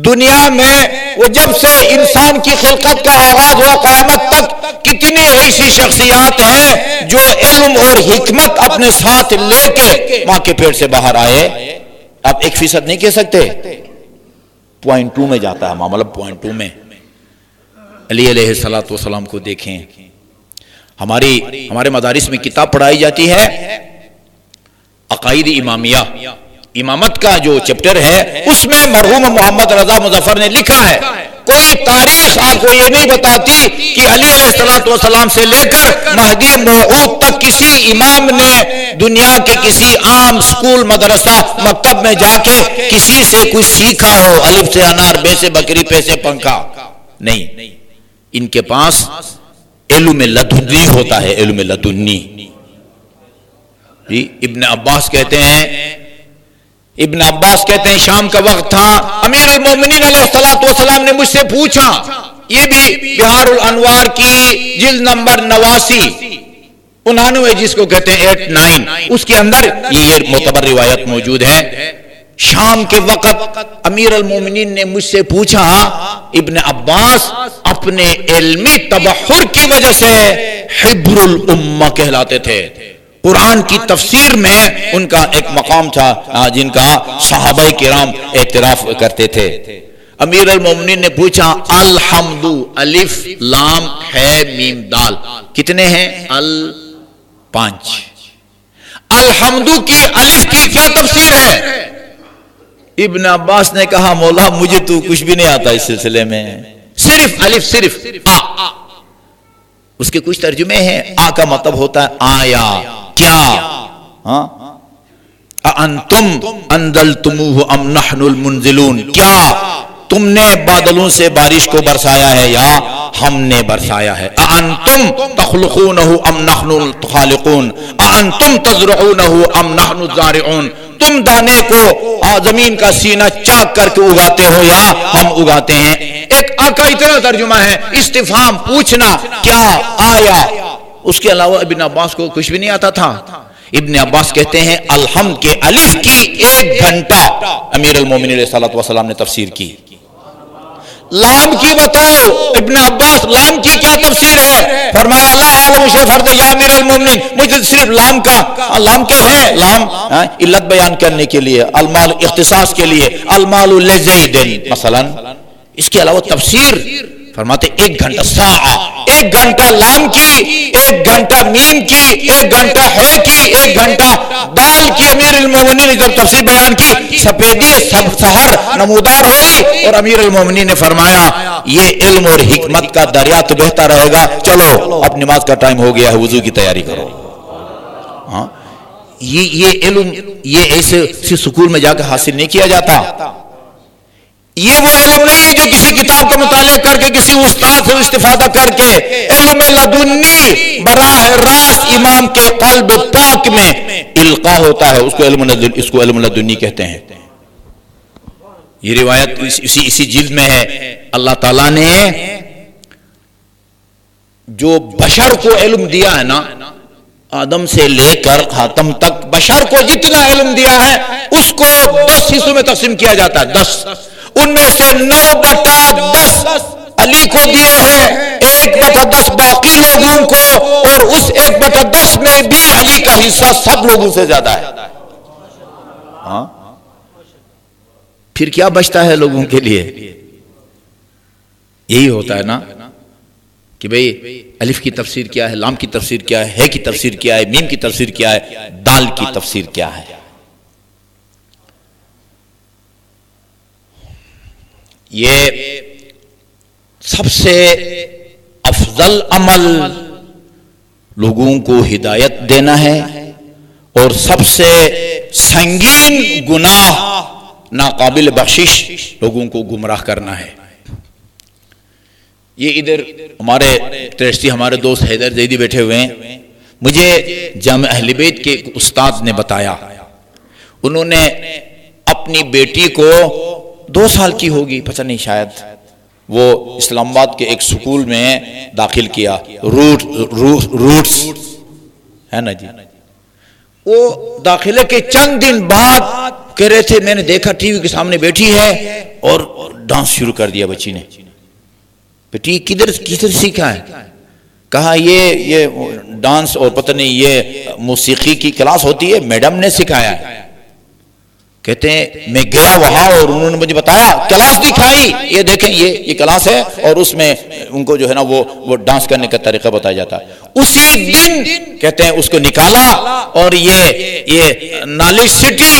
دنیا میں وہ جب سے انسان کی خلقت کا آغاز ہوا قیامت تک کتنی ایسی شخصیات ہیں جو علم اور حکمت اپنے ساتھ لے کے ماں کے پیٹ سے باہر آئے، آپ 1% نہیں کہہ سکتے، 0.2 میں جاتا ہے معاملہ، 0.2 میں۔ علی علیہ السلام کو دیکھیں، ہمارے مدارس میں کتاب پڑھائی جاتی ہے عقائد امامیہ، امامت کا جو چیپٹر ہے اس میں مرحوم محمد رضا مظفر نے لکھا ہے، کوئی تاریخ آپ کو یہ نہیں بتاتی کہ علی علیہ السلام سے لے کر مہدی موعود تک کسی امام نے دنیا کے کسی عام سکول، مدرسہ، مکتب میں جا کے کسی سے کچھ سیکھا ہو، الف سے انار، بے سے بکری، پے سے پنکھا، نہیں۔ ان کے پاس علم لدنی ہوتا ہے، علم لدنی۔ ابن عباس کہتے ہیں شام کا وقت تھا، امیر المومنین علیہ السلام نے مجھ سے پوچھا، یہ بھی بہار الانوار کی جلد نمبر 89 99 جس کو کہتے ہیں 89، اس کے اندر یہ معتبر روایت موجود ہے۔ شام کے وقت امیر المومنین نے مجھ سے پوچھا، ابن عباس اپنے علمی تبحر کی وجہ سے حبر الامہ کہلاتے تھے، قرآن کی تفسیر میں ان کا ایک مقام تھا جن کا صحابہ کرام اعتراف کرتے تھے۔ امیر المومنین نے پوچھا، الحمد الف لام ہے میم دال کتنے ہیں؟ 5۔ الحمد کی الف کی کیا تفسیر ہے؟ ابن عباس نے کہا، مولا مجھے تو کچھ بھی نہیں آتا اس سلسلے میں، صرف الف، صرف آ۔ اس کے کچھ ترجمے ہیں، آ کا مطلب ہوتا ہے آیا، کیا، انتم انزلتموہ ام نحن المنزلون، کیا تم نے بادلوں سے بارش کو برسایا ہے یا ہم نے برسایا ہے؟ انتم تخلقونہ ام نحن الخالقون، انتم تزرعونہ ام نحن الزارعون، تم دانے کو زمین کا سینہ چاک کر کے اگاتے ہو یا ہم اگاتے ہیں؟ ایک آقا اتنا ترجمہ ہے، استفہام، پوچھنا، کیا، آیا۔ اس کے علاوہ ابن عباس کو کچھ بھی نہیں آتا تھا۔ ابن عباس کہتے ہیں الحمد کے الف کی 1 گھنٹہ امیر المومنین علیہ السلام نے تفسیر کی۔ لام کی بتاؤ ابن عباس، لام کی کیا تفسیر ہے؟ فرمایا اللہ عالم فرد یا امیر المومنین، مجھے صرف لام کا، لام کیا ہے؟ لام علت بیان کرنے کے لیے، المال اختصاص کے لیے، المال لزید مثلا۔ اس کے علاوہ تفسیر فرماتے 1 گھنٹہ، ساعہ، 1 گھنٹہ لام کی، 1 گھنٹہ میم کی، 1 گھنٹہ ہے کی، 1 گھنٹہ دال کی۔ امیر المومنین نے جب تفسیر بیان کی، سفیدی سحر نمودار ہوئی اور امیر المومنین نے فرمایا یہ علم اور حکمت کا دریا تو بہتا رہے گا، چلو اب نماز کا ٹائم ہو گیا ہے، وضو کی تیاری کرو۔ یہ علم یہ ایسے سکول میں جا کے حاصل نہیں کیا جاتا، یہ وہ علم نہیں ہے جو کسی کتاب کا مطالعہ کر کے کسی استاد سے استفادہ کر کے، علم لدنی براہ راست امام کے قلب پاک میں القاء ہوتا ہے، اس کو علم لدنی کہتے ہیں۔ یہ روایت اسی جلد میں ہے۔ اللہ تعالیٰ نے جو بشر کو علم دیا ہے نا، آدم سے لے کر خاتم تک بشر کو جتنا علم دیا ہے اس کو 10 حصوں میں تقسیم کیا جاتا ہے، 10، ان میں سے 9/10 علی کو دیے ہیں، 1/10 باقی لوگوں کو، اور اس 1/10 میں بھی علی کا حصہ سب لوگوں سے زیادہ ہے۔ ہاں، پھر کیا بچتا ہے لوگوں کے لیے؟ یہی ہوتا ہے نا کہ بھئی الف کی تفسیر کیا ہے، لام کی تفسیر کیا ہے کی تفسیر کیا ہے، میم کی تفسیر کیا ہے، دال کی تفسیر کیا ہے۔ یہ سب سے افضل عمل لوگوں کو ہدایت دینا ہے، اور سب سے سنگین گناہ ناقابل بخشش لوگوں کو گمراہ کرنا ہے۔ یہ ادھر ہمارے دوست حیدر زیدی بیٹھے ہوئے ہیں، مجھے جامع اہل بیت کے ایک استاد نے بتایا، انہوں نے اپنی بیٹی کو 2 سال کی ہوگی، پتہ نہیں شاید، وہ اسلام آباد کے ایک سکول میں داخل کیا، روٹس ہے نا جی۔ وہ داخلے کے چند دن بعد کہہ رہے تھے میں نے دیکھا ٹی وی کے سامنے بیٹھی ہے اور ڈانس شروع کر دیا بچی نے۔ بیٹی کدھر سیکھا ہے؟ کہا یہ ڈانس اور پتہ نہیں یہ موسیقی کی کلاس ہوتی ہے، میڈم نے سکھایا ہے۔ کہتے ہیں میں گیا وہاں اور انہوں نے مجھے بتایا، کلاس دکھائی، یہ دیکھیں یہ کلاس ہے، اور اس میں ان کو جو ہے نا وہ ڈانس کرنے کا طریقہ بتایا جاتا ہے۔ اسی دن کہتے ہیں اس کو نکالا، اور یہ نالج سٹی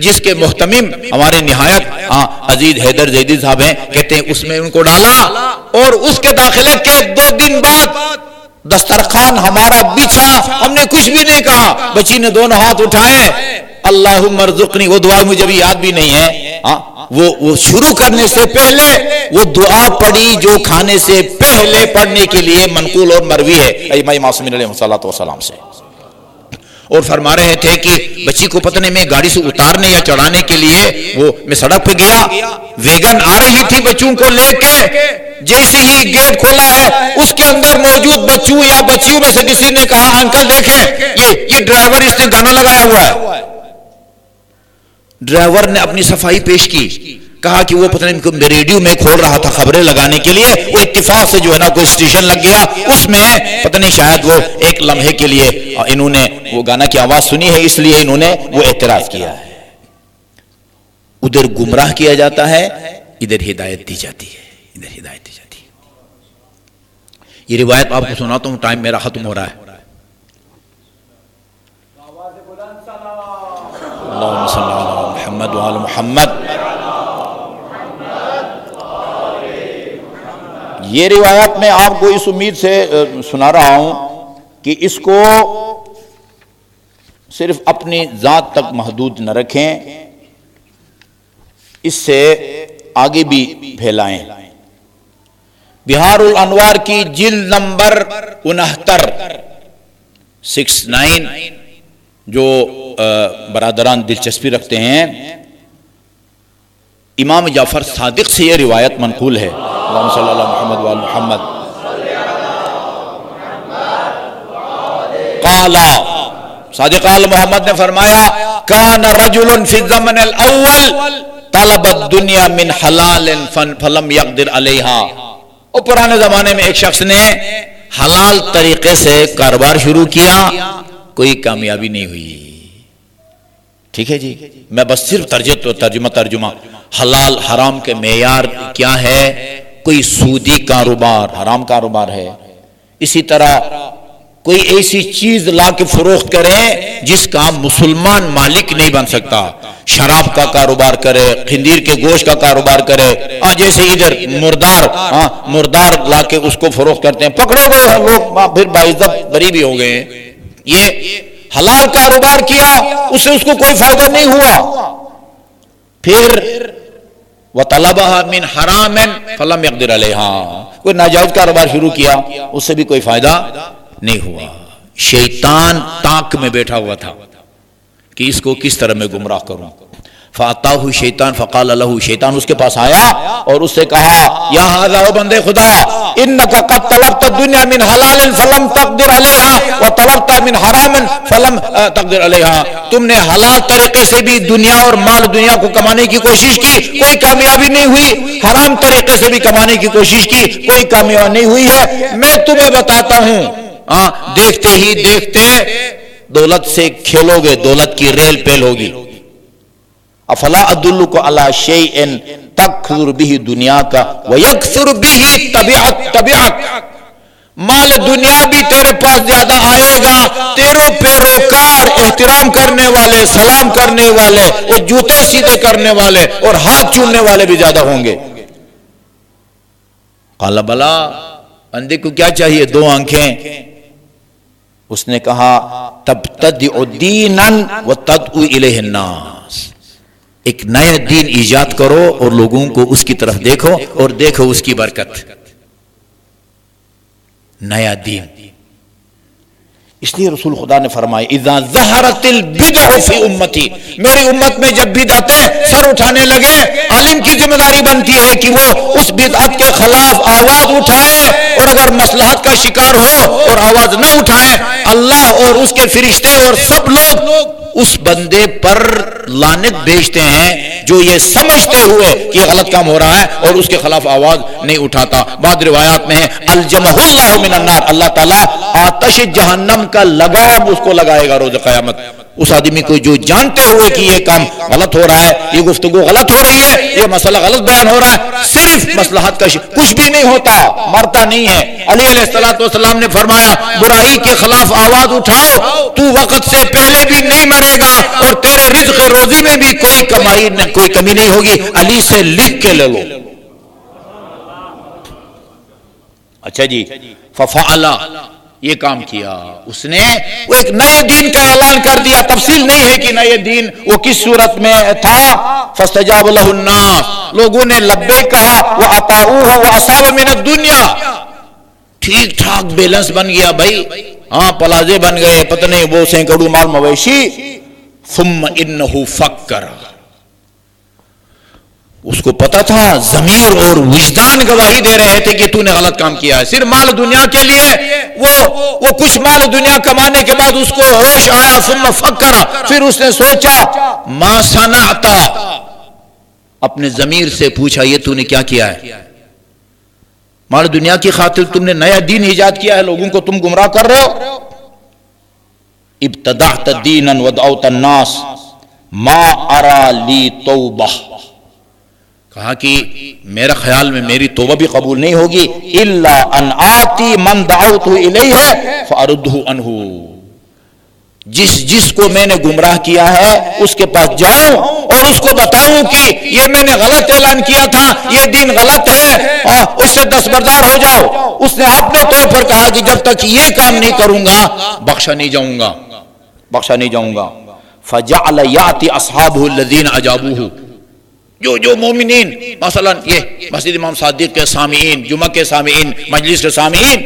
جس کے محتمم ہمارے نہایت عزیز حیدر زیدی صاحب ہیں، کہتے ہیں اس میں ان کو ڈالا، اور اس کے داخلے کے 2 دن بعد دسترخوان ہمارا بچھا، ہم نے کچھ بھی نہیں کہا، بچی نے دونوں ہاتھ اٹھائے، اللہم ارزقنی، وہ دعا مجھے بھی یاد بھی نہیں ہے، وہ شروع کرنے سے پہلے وہ دعا پڑھی جو کھانے سے پہلے پڑھنے کے لیے منقول اور مروی ہے امام معصومین علیہ السلام سے، اور فرما رہے تھے کہ بچی کو پتہ نہیں میں گاڑی سے اتارنے یا چڑھانے کے لیے میں سڑک پہ گیا، ویگن آ رہی تھی بچوں کو لے کے، جیسے ہی گیٹ کھولا ہے اس کے اندر موجود بچوں یا بچیوں میں سے کسی نے کہا انکل دیکھیں یہ ڈرائیور اس نے گانا لگایا ہوا ہے۔ ڈرائیور نے اپنی صفائی پیش کی، کہا کہ وہ پتہ نہیں ریڈیو میں کھول رہا تھا خبریں لگانے کے لیے، وہ اتفاق سے جو ہے نا کوئی اسٹیشن لگ گیا، اس میں پتہ نہیں شاید وہ ایک لمحے کے لیے انہوں نے وہ گانا کی آواز سنی ہے، اس لیے انہوں نے وہ اعتراض کیا ہے۔ ادھر گمراہ کیا جاتا ہے، ادھر ہدایت دی جاتی ہے، یہ روایت آپ کو سناتا ہوں، ٹائم میرا ختم ہو رہا ہے۔ اللہم صلی اللہ علیہ محمد وآل محمد۔ یہ روایت میں آپ کو اس امید سے سنا رہا ہوں کہ اس کو صرف اپنی ذات تک محدود نہ رکھیں، اس سے آگے بھی پھیلائیں۔ بہار الانوار کی جلد نمبر 69 جو برادران دلچسپی رکھتے ہیں، امام جعفر صادق سے یہ روایت منقول ہے، اللہم صلی اللہ محمد وآل محمد۔ قال صادق آل محمد نے فرمایا، کان رجل فی الزمن الاول طلب الدنیا من حلال فلم یقدر علیہا۔ اور پرانے زمانے میں ایک شخص نے حلال طریقے سے کاروبار شروع کیا، کوئی کامیابی نہیں ہوئی۔ ٹھیک ہے جی، میں بس صرف ترجمہ حلال حرام کے معیار کیا ہے؟ کوئی سودی کاروبار حرام کاروبار ہے، اسی طرح کوئی ایسی چیز لا کے فروخت کریں جس کا مسلمان مالک نہیں بن سکتا، شراب کا کاروبار کرے، خنزیر کے گوشت کا کاروبار کرے، جیسے ادھر مردار لا کے اس کو فروخت کرتے ہیں، پکڑے گئے لوگ، پھر باعزت بری بھی ہو گئے۔ یہ حلال کاروبار کیا، اس سے اس کو کوئی فائدہ نہیں ہوا۔ پھر وطلبها من حرام فلم يقدر عليها، کوئی ناجائز کاروبار شروع کیا اس سے بھی کوئی فائدہ نہیں ہوا. شیطان تاک میں بیٹھا ہوا تھا کہ اس کو کس طرح میں گمراہ کروں. فاتاہ شیطان فقال له، شیطان اس کے پاس آیا اور اس سے کہا یا ھذا، او بندے خدا، انک قد طلبت الدنیا من حلال فلم تقدر علیہا وطلبت من حرام فلم تقدر علیہا، تم نے حلال طریقے سے بھی دنیا اور مال دنیا کو کمانے کی کوشش کی، کوئی کامیابی نہیں ہوئی، حرام طریقے سے بھی کمانے کی کوشش کی، کوئی کامیابی نہیں ہوئی ہے. میں تمہیں بتاتا ہوں، دیکھتے ہی دیکھتے دولت سے کھیلو گے، دولت کی ریل پیل ہوگی. افلا ادلک علی شیء تکثر به دنیا کا ویکثر به طبیعت، مال دنیا بھی تیرے پاس زیادہ آئے گا، تیرے پیروکار احترام کرنے والے، سلام کرنے والے اور جوتے سیدھے کرنے والے اور ہاتھ چومنے والے بھی زیادہ ہوں گے. قال بلا، بندے کو کیا چاہیے؟ 2 آنکھیں. اس نے کہا تبتدع دینا وتدعو الیہ الناس، ایک نیا دین ایجاد کرو اور لوگوں کو اس کی طرف دیکھو اور دیکھو اس کی برکت. نیا دین. اس لیے رسول خدا نے فرمایا اذا ظہرت البدع فی امتی، میری امت میں جب بدعتیں سر اٹھانے لگے، عالم کی ذمہ داری بنتی ہے کہ وہ اس بدعت کے خلاف آواز اٹھائے، اور اگر مصلحت کا شکار ہو اور آواز نہ اٹھائے، اللہ اور اس کے فرشتے اور سب لوگ اس بندے پر لعنت بھیجتے ہیں جو یہ سمجھتے ہوئے کہ یہ غلط کام ہو رہا ہے اور اس کے خلاف آواز نہیں اٹھاتا. بعض روایات میں ہے الجمہ اللہ من النار، اللہ تعالیٰ آتش جہنم کا لگام اس کو لگائے گا روز قیامت. اس آدمی کو جو جانتے ہوئے کہ یہ کام غلط ہو رہا ہے، یہ گفتگو غلط ہو رہی ہے، یہ مسئلہ غلط بیان ہو رہا ہے، صرف مصلحت کا کچھ بھی نہیں ہوتا، مرتا نہیں ہے. علی علیہ السلام نے فرمایا برائی کے خلاف آواز اٹھاؤ، تو وقت سے پہلے بھی نہیں مرے گا اور تیرے رزق روزی میں بھی کوئی کمی نہیں ہوگی. علی سے لکھ کے لے لو. اچھا جی، ففعل، یہ کام کیا اس نے، وہ ایک نئے دین کا اعلان کر دیا. تفصیل نہیں ہے کہ نئے دین وہ کس صورت میں تھا. فاستجاب له الناس، لوگوں نے لبیک کہا، واطاعوه واصاب من الدنیا، ٹھیک ٹھاک بیلنس بن گیا بھائی، ہاں پلازے بن گئے، پتہ نہیں وہ سینکڑوں مال مویشی. ثم انه فکر، اس کو پتا تھا، ضمیر اور وجدان گواہی دے رہے تھے کہ تو نے غلط کام کیا ہے. صرف مال دنیا کے لیے وہ کچھ مال دنیا کمانے کے بعد اس کو ہوش آیا. ثم فکر، پھر اس نے سوچا، ما صنعت، اپنے ضمیر سے پوچھا یہ تو نے کیا کیا ہے؟ مال دنیا کی خاطر تم نے نیا دین ایجاد کیا ہے، لوگوں کو تم گمراہ کر رہے ہو. ابتدعت دینا ودعوت الناس ما ارا لی توبہ، کہا کہ میرا خیال میں میری توبہ بھی قبول نہیں ہوگی الا ان آتی من دعوت الیہ فاردہ عنہ، جس کو میں نے گمراہ کیا ہے اس کے پاس جاؤں اور اس کو بتاؤں کہ یہ میں نے غلط اعلان کیا تھا، یہ دین غلط ہے، اس سے دستبردار ہو جاؤ. اس نے اپنے طور پر کہا کہ جب تک یہ کام نہیں کروں گا بخشا نہیں جاؤں گا. فجعل یاتی اصحابہ الذین اجابوہ، جو مومنین، مثلا یہ مسجد امام صادق کے سامعین، جمعہ کے سامعین، مجلس کے سامعین،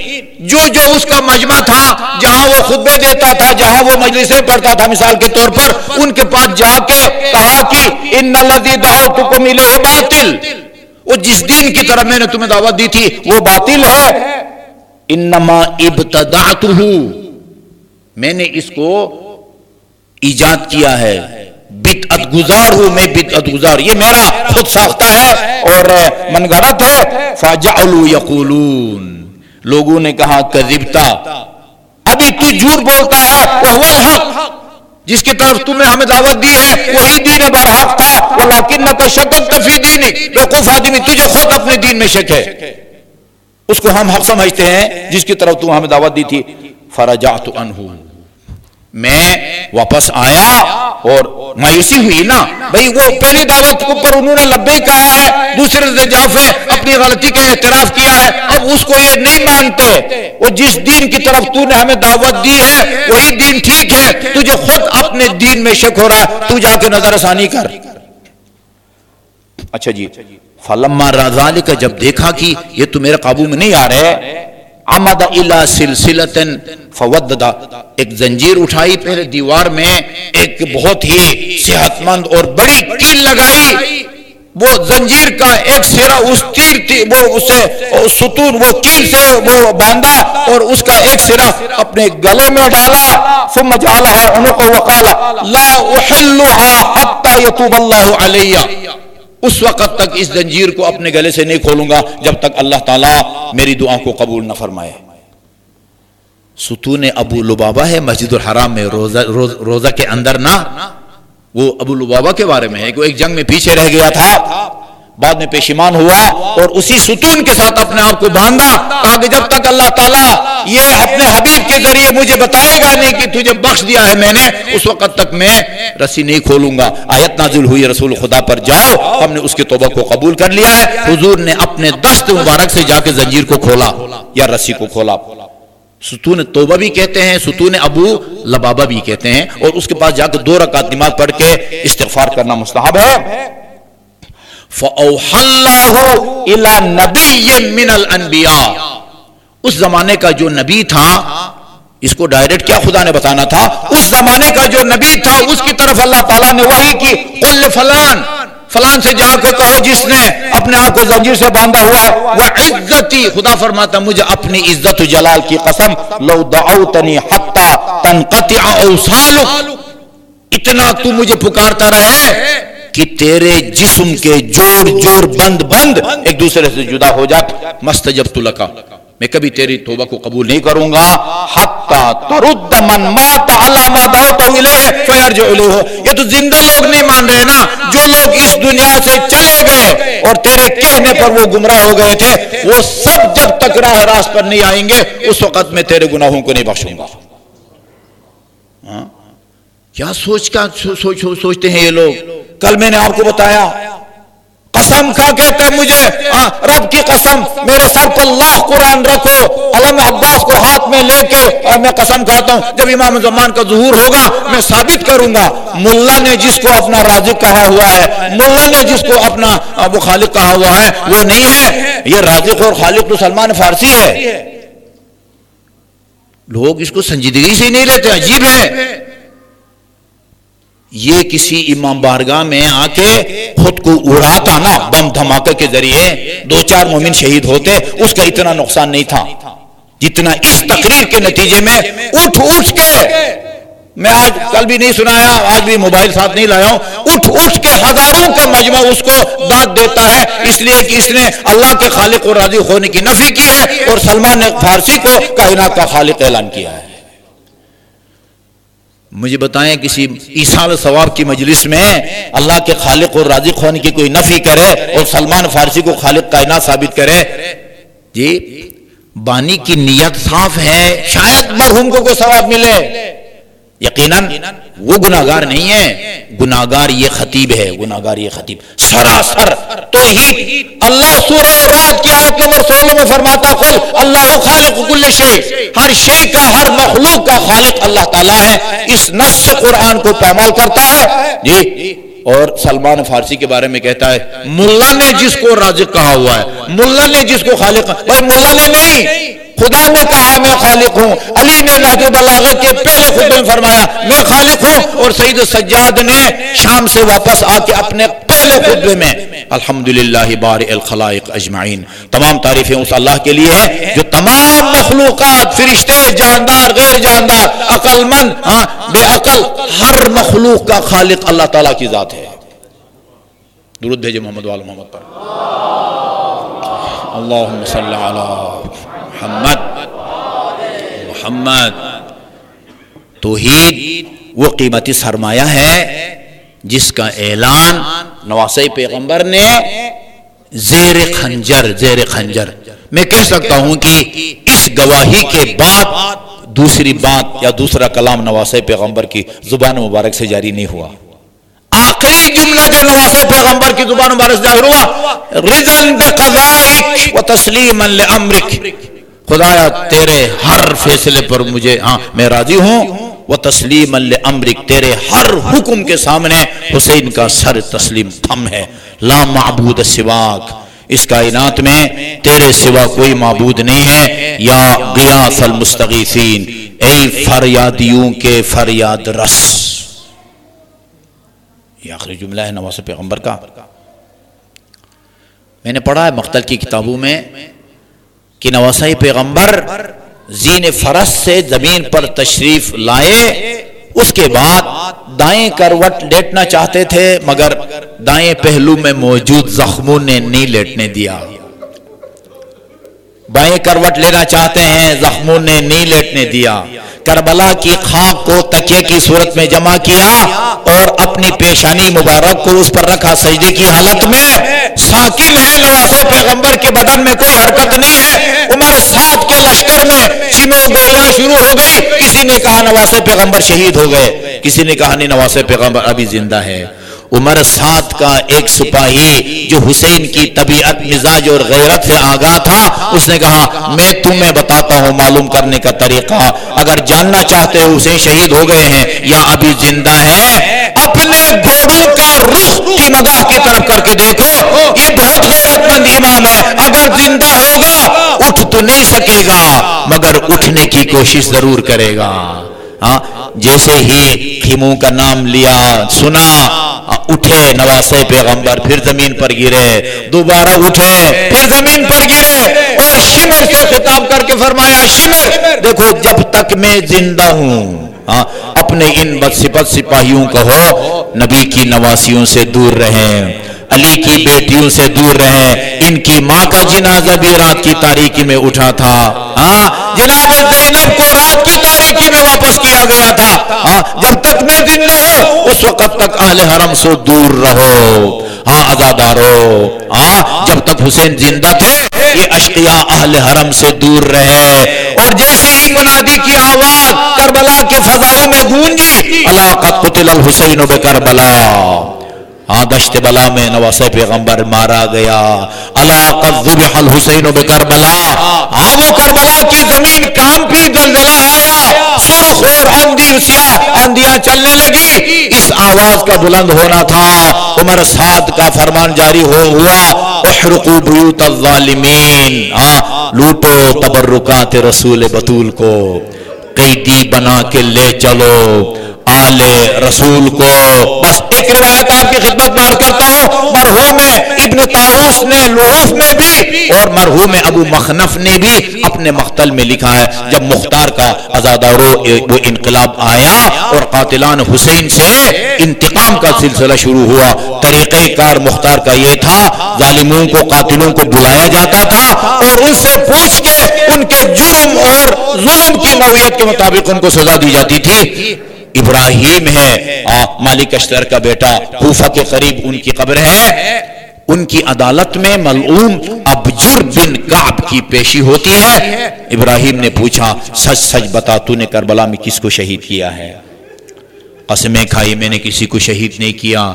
جو اس کا مجمع تھا، جہاں وہ خطبے دیتا تھا، جہاں وہ مجلسیں پڑھتا تھا مثال کے طور پر، ان کے پاس جا کے کہا کہ ان الذی دعوتکم الیہ باطل، وہ جس دین کی طرف میں نے تمہیں دعوت دی تھی وہ باطل ہے. انما ابتدعتہ، میں نے اس کو ایجاد کیا ہے، بدعت گزار ہوں میں، بدعت گزار، یہ میرا خود ساختہ ہے اور من گھڑت ہے. فجعلوا یقولون، لوگوں نے کہا کذبتا، ابھی تو جھوٹ بولتا ہے، وہو الحق، جس کی طرف تم نے ہمیں دعوت دی ہے وہی دین برحق تھا. ولکنک شککت فی دینک، بیوقوف آدمی تجھے خود اپنے دین میں شک ہے، اس کو ہم حق سمجھتے ہیں جس کی طرف تم ہمیں دعوت دی تھی. فرجعت عنہ، میں واپس آیا اور مایوسی ہوئی نا بھئی، وہ پہلی دعوت پر انہوں نے لبیک کہا ہے، دوسرے دفعہ اپنی غلطی کا اعتراف کیا ہے، اب اس کو یہ نہیں مانتے. وہ جس دین کی طرف تو نے ہمیں دعوت دی ہے وہی دین ٹھیک ہے، تجھے خود اپنے دین میں شک ہو رہا ہے، تو جا کے نظر ثانی کر. اچھا جی، فلما را ذالک، جب دیکھا کہ یہ تو میرے قابو میں نہیں آ رہے، عمد الی سلسلۃ فودد، ایک زنجیر اٹھائی پہلے دیوار میں، ایک بہت ہی صحت مند اور بڑی کیل لگائی، وہ زنجیر کا ایک سرا اس تیر وہ اسے ستون وہ کیل سے وہ باندھا اور اس کا ایک سرا اپنے گلے میں ڈالا، ثم جعلها عنقه وقال لا احلها حتى يتوب الله علی، اس وقت تک اس زنجیر کو اپنے گلے سے نہیں کھولوں گا جب تک اللہ تعالیٰ میری دعا کو قبول نہ فرمائے۔ ستون ابو لبابہ ہے مسجد الحرام میں، روزہ کے اندر نا، وہ ابو لبابہ کے بارے میں ہے کہ وہ ایک جنگ میں پیچھے رہ گیا تھا، بعد میں پشیمان ہوا اور اسی ستون کے ساتھ اپنے آپ کو باندھا تاکہ جب تک اللہ تعالیٰ یہ اپنے حبیب کے ذریعے مجھے بتائے گا نہیں کہ تجھے بخش دیا ہے میں نے، اس وقت تک میں رسی نہیں کھولوں گا۔ آیت نازل ہوئی رسول خدا پر، جاؤ ہم نے اس کی توبہ کو قبول کر لیا ہے۔ حضور نے اپنے دست مبارک سے جا کے زنجیر کو کھولا یا رسی کو کھولا۔ ستون توبہ بھی کہتے ہیں، ستون ابو لبابہ بھی کہتے ہیں، اور اس کے پاس جا کے 2 رکعت نماز پڑھ کے استغفار کرنا مستحب ہے۔ فَأَوْحَى اللَّهُ إِلَى نَبِيٍّ مِّنَ الْأَنْبِيَاءِ، اس زمانے کا جو نبی تھا، اس کو ڈائریکٹ کیا خدا نے بتانا تھا، اس زمانے کا جو نبی تھا اس کی طرف اللہ تعالیٰ نے وحی کی، قُلْ فلان فلان سے جا کے کہو جس نے اپنے آپ کو زنجیر سے باندھا ہوا ہے، وَعِزَّتِي، خدا فرماتا مجھے اپنی عزت و جلال کی قسم، لَوْ دَعَوْتَنِي حَتَّى تَنْقَطِعَ أَوْصَالُكَ، اتنا تو مجھے پکارتا رہے کہ تیرے جسم کے جوڑ بند ایک دوسرے سے جدا ہو جائے، مستجبت لک، میں کبھی تیری توبہ کو قبول نہیں کروں گا، حتی ترد من مات علی ما دعوت الیہ فیرجع الیہ، یہ تو زندہ لوگ نہیں مان رہے نا، جو لوگ اس دنیا سے چلے گئے اور تیرے کہنے پر وہ گمراہ ہو گئے تھے، وہ سب جب تک راہ راست پر نہیں آئیں گے اس وقت میں تیرے گناہوں کو نہیں بخشوں گا۔ کیا سوچتے ہیں یہ لوگ؟ کل میں نے آپ کو بتایا، قسم کھا کہتے ہیں مجھے، رب کی قسم میرے سر پر لاکھ قرآن رکھو، علم عباس کو ہاتھ میں لے کے، اور میں قسم کھاتا ہوں جب امام زمان کا ظہور ہوگا میں ثابت کروں گا، ملا نے جس کو اپنا رازق کہا ہوا ہے، ملا نے جس کو اپنا ابو خالق کہا ہوا ہے، وہ نہیں ہے، یہ رازق اور خالق تو سلمان فارسی ہے۔ لوگ اس کو سنجیدگی سے نہیں لیتے، عجیب ہے۔ یہ کسی امام بارگاہ میں آ کے خود کو اڑاتا نا بم دھماکے کے ذریعے، 2-4 مومن شہید ہوتے، اس کا اتنا نقصان نہیں تھا جتنا اس تقریر کے نتیجے میں اٹھ کے، میں آج کل بھی نہیں سنایا، آج بھی موبائل ساتھ نہیں لایا ہوں، اٹھ کے ہزاروں کا مجمع اس کو داد دیتا ہے، اس لیے کہ اس نے اللہ کے خالق اور رازق ہونے کی نفی کی ہے اور سلمان فارسی کو کائنات کا خالق اعلان کیا ہے۔ مجھے بتائیں کسی ایصال ثواب کی مجلس میں اللہ کے خالق اور رازق ہونے کی کوئی نفی کرے اور سلمان فارسی کو خالق کائنات ثابت کرے، جی بانی کی نیت صاف ہے، شاید مرحوم کو کوئی ثواب ملے، یقیناً وہ گناہگار نہیں ہے، گناہگار یہ خطیب ہے، گناہگار یہ خطیب سراسر توحید۔ اللہ سورہ رعد کی آیت نمبر 16 میں فرماتا، قل اللہ خالق کل شیء، ہر شے کا، ہر مخلوق کا خالق اللہ تعالیٰ ہے، اس نص قرآن کو پامال کرتا ہے جی۔ اور سلمان فارسی کے بارے میں کہتا ہے ملا نے جس کو رازق کہا ہوا ہے، ملا نے جس کو خالق، بھائی ملا نے نہیں، خدا نے کہا میں خالق ہوں، علی نے نہج البلاغہ کے پہلے خطبے میں فرمایا میں خالق ہوں، اور سید سجاد نے شام سے واپس آ کے اپنے پہلے خطبے میں الحمدللہ بارئ الخلائق اجمعین، تمام تعریفیں اس اللہ کے لیے ہیں جو تمام مخلوقات، فرشتے، جاندار، غیر جاندار، عقل مند، بے عقل، ہر مخلوق کا خالق اللہ تعالیٰ کی ذات ہے۔ درود بھیجے محمد وآل محمد پر، اللہم صلی علی محمد۔ توحید وہ قیمتی سرمایہ ہے جس کا اعلان نواسۂ پیغمبر نے زیر خنجر میں کہہ سکتا ہوں کہ اس گواہی کے بعد دوسری بات یا دوسرا کلام نواسۂ پیغمبر کی زبان مبارک سے جاری نہیں ہوا۔ آخری جملہ جو نواسۂ پیغمبر کی زبان مبارک سے ظاہر ہوا، رضا بقضائک و تسلیما لامرک، خدایا تیرے ہر فیصلے پر مجھے میں راضی ہوں و تسلیما لامرک، تیرے ہر حکم کے سامنے حسین کا سر تسلیم تھم ہے۔ لا معبود سواک، اس کائنات میں تیرے سوا کوئی معبود نہیں ہے۔ یا غیاث المستغیثین، اے فریادیوں کے فریاد رس۔ یہ آخری جملہ ہے نواسہ پیغمبر کا۔ میں نے پڑھا ہے مختلف کی کتابوں میں کہ نواسہ پیغمبر زین فرس سے زمین پر تشریف لائے، اس کے بعد دائیں کروٹ لیٹنا چاہتے تھے مگر دائیں پہلو میں موجود زخموں نے نہیں لیٹنے دیا۔ بائیں کروٹ لینا چاہتے ہیں، زخموں نے نہیں لیٹنے دیا۔ کربلا کی خاک کو تکیے کی صورت میں جمع کیا اور اپنی پیشانی مبارک کو اس پر رکھا سجدے کی حالت میں۔ ساکن ہے نواسہ پیغمبر کے بدن میں کوئی حرکت نہیں ہے۔ عمر سعد کے لشکر میں چینو گولیاں شروع ہو گئی، کسی نے کہا نواسہ پیغمبر شہید ہو گئے، کسی نے کہا نہیں نواسہ پیغمبر ابھی زندہ ہے۔ عمر سعد کا ایک سپاہی جو حسین کی طبیعت، مزاج اور غیرت سے آگاہ تھا، اس نے کہا میں تمہیں بتاتا ہوں معلوم کرنے کا طریقہ، اگر جاننا چاہتے ہو حسین شہید ہو گئے ہیں یا ابھی زندہ ہے، اپنے گھوڑوں کا رخ کی نگاہ کی طرف کر کے دیکھو، یہ بہت غیرت مند امام ہے، اگر زندہ ہوگا اٹھ تو نہیں سکے گا مگر اٹھنے کی کوشش ضرور کرے گا۔ ہاں جیسے ہی خیموں کا نام لیا، سنا، اٹھے نواسہ پیغمبر، پھر زمین پر گرے، دوبارہ اٹھے، پھر زمین پر گرے اور شمر سے خطاب کر کے فرمایا شمر دیکھو جب تک میں زندہ ہوں اپنے ان بدصفت سپاہیوں کہو نبی کی نواسیوں سے دور رہیں، علی کی بیٹیوں سے دور رہیں، ان کی ماں کا جنازہ بھی رات کی تاریکی میں اٹھا تھا، جناب زینب کو رات کی تاریکی میں واپس کیا گیا تھا، جب تک میں زندہ ہوں اس وقت تک اہل حرم سے دور رہو، عزادارو، جب تک حسین زندہ تھے یہ اشقیاء اہل حرم سے دور رہے۔ اور جیسے ہی منادی کی آواز کربلا کے فضاؤں میں گونجی، الا قد قتل الحسین بکربلا، دشت بلا میں نواسہ پیغمبر مارا گیا، الا قد ذبح الحسین بکربلا، وہ کربلا کی زمین کانپی، زلزلہ آیا، سرخ اور اندھی سیاہ آندیاں چلنے لگی، اس آواز کا بلند ہونا تھا۔ عمر سعد کا فرمان جاری ہوا، احرقوا بیوت الظالمین، لوٹو تبرکات رسول بطول کو، قیدی بنا کے لے چلو آل رسول کو۔ بس ایک روایت آپ کی خدمت میں عرض کرتا ہوں، مرحوم ابن طاووس نے لحوف میں بھی اور مرحوم ابو مخنف نے بھی اپنے مختل میں لکھا ہے، جب مختار کا عزادارو وہ انقلاب آیا اور قاتلان حسین سے انتقام کا سلسلہ شروع ہوا، طریقہ کار مختار کا یہ تھا ظالموں کو، قاتلوں کو بلایا جاتا تھا اور ان سے پوچھ کے ان کے جرم اور ظلم کی نوعیت کے مطابق ان کو سزا دی جاتی تھی۔ ابراہیم ہے مالک اشتر کا بیٹا، کوفہ کے قریب ان کی قبر ہے، ان کی عدالت میں ملعون ابجر بن کعب کی پیشی ہوتی ہے۔ ابراہیم نے پوچھا سچ سچ بتا تو نے کربلا میں کس کو شہید کیا ہے؟ قسمیں کھائی میں نے کسی کو شہید نہیں کیا۔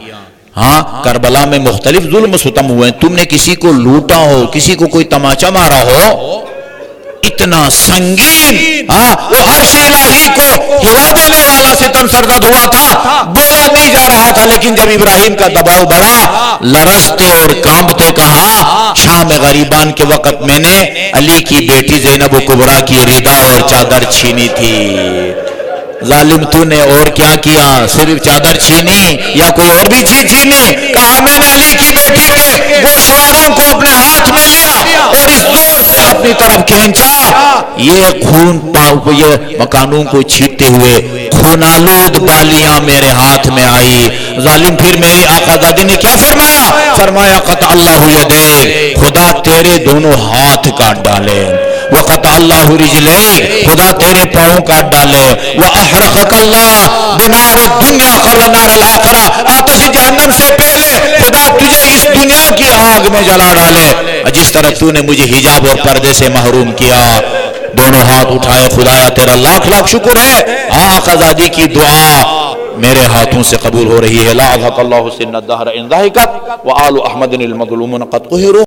کربلا میں مختلف ظلم و ستم ہوئے، تم نے کسی کو لوٹا ہو، کسی کو کوئی تماچا مارا ہو، اتنا سنگین وہ عرش الہی کو ہلا دینے والا ستم سرزد ہوا تھا، بولا نہیں جا رہا تھا، لیکن جب ابراہیم کا دباؤ بڑھا لرزتے اور کانپتے کہا شام غریبان کے وقت میں نے علی کی بیٹی زینب کبریٰ کی ردا اور چادر چھینی تھی۔ ظالم تو نے اور کیا کیا؟ صرف چادر چھینی یا کوئی اور بھی چیز چھینی؟ کہا میں نے علی کی بیٹی کے گوشواروں کو اپنے ہاتھ میں لیا اور اس زور سے اپنی طرف کھینچا، یہ خون یہ مکانوں کو چھینتے ہوئے خونالود بالیاں میرے ہاتھ میں آئی۔ ظالم پھر میری آقا زادی نے کیا فرمایا؟ فرمایا قطع اللہ یدیک، خدا تیرے دونوں ہاتھ کاٹ ڈالے، وقطع اللہ رجلیک، خدا تیرے پاؤں کاٹ ڈالے، وَأَحْرَقَكَ اللَّهُ بِنَارِ الدُّنْيَا قَبْلَ نَارِ الْآخِرَةِ، آتش جہنم سے پہلے خدا تجھے اس دنیا کی آگ میں جلا ڈالے، جس طرح تو نے مجھے حجاب اور پردے سے محروم کیا۔ دونوں ہاتھ اٹھائے، خدایا تیرا لاکھ لاکھ شکر ہے، آقا زادی کی دعا میرے ہاتھوں سے قبول ہو رہی ہے۔ لا اضحک اللہ سن الدہر ان ضحکت وآل احمد المظلومون قد قہروا۔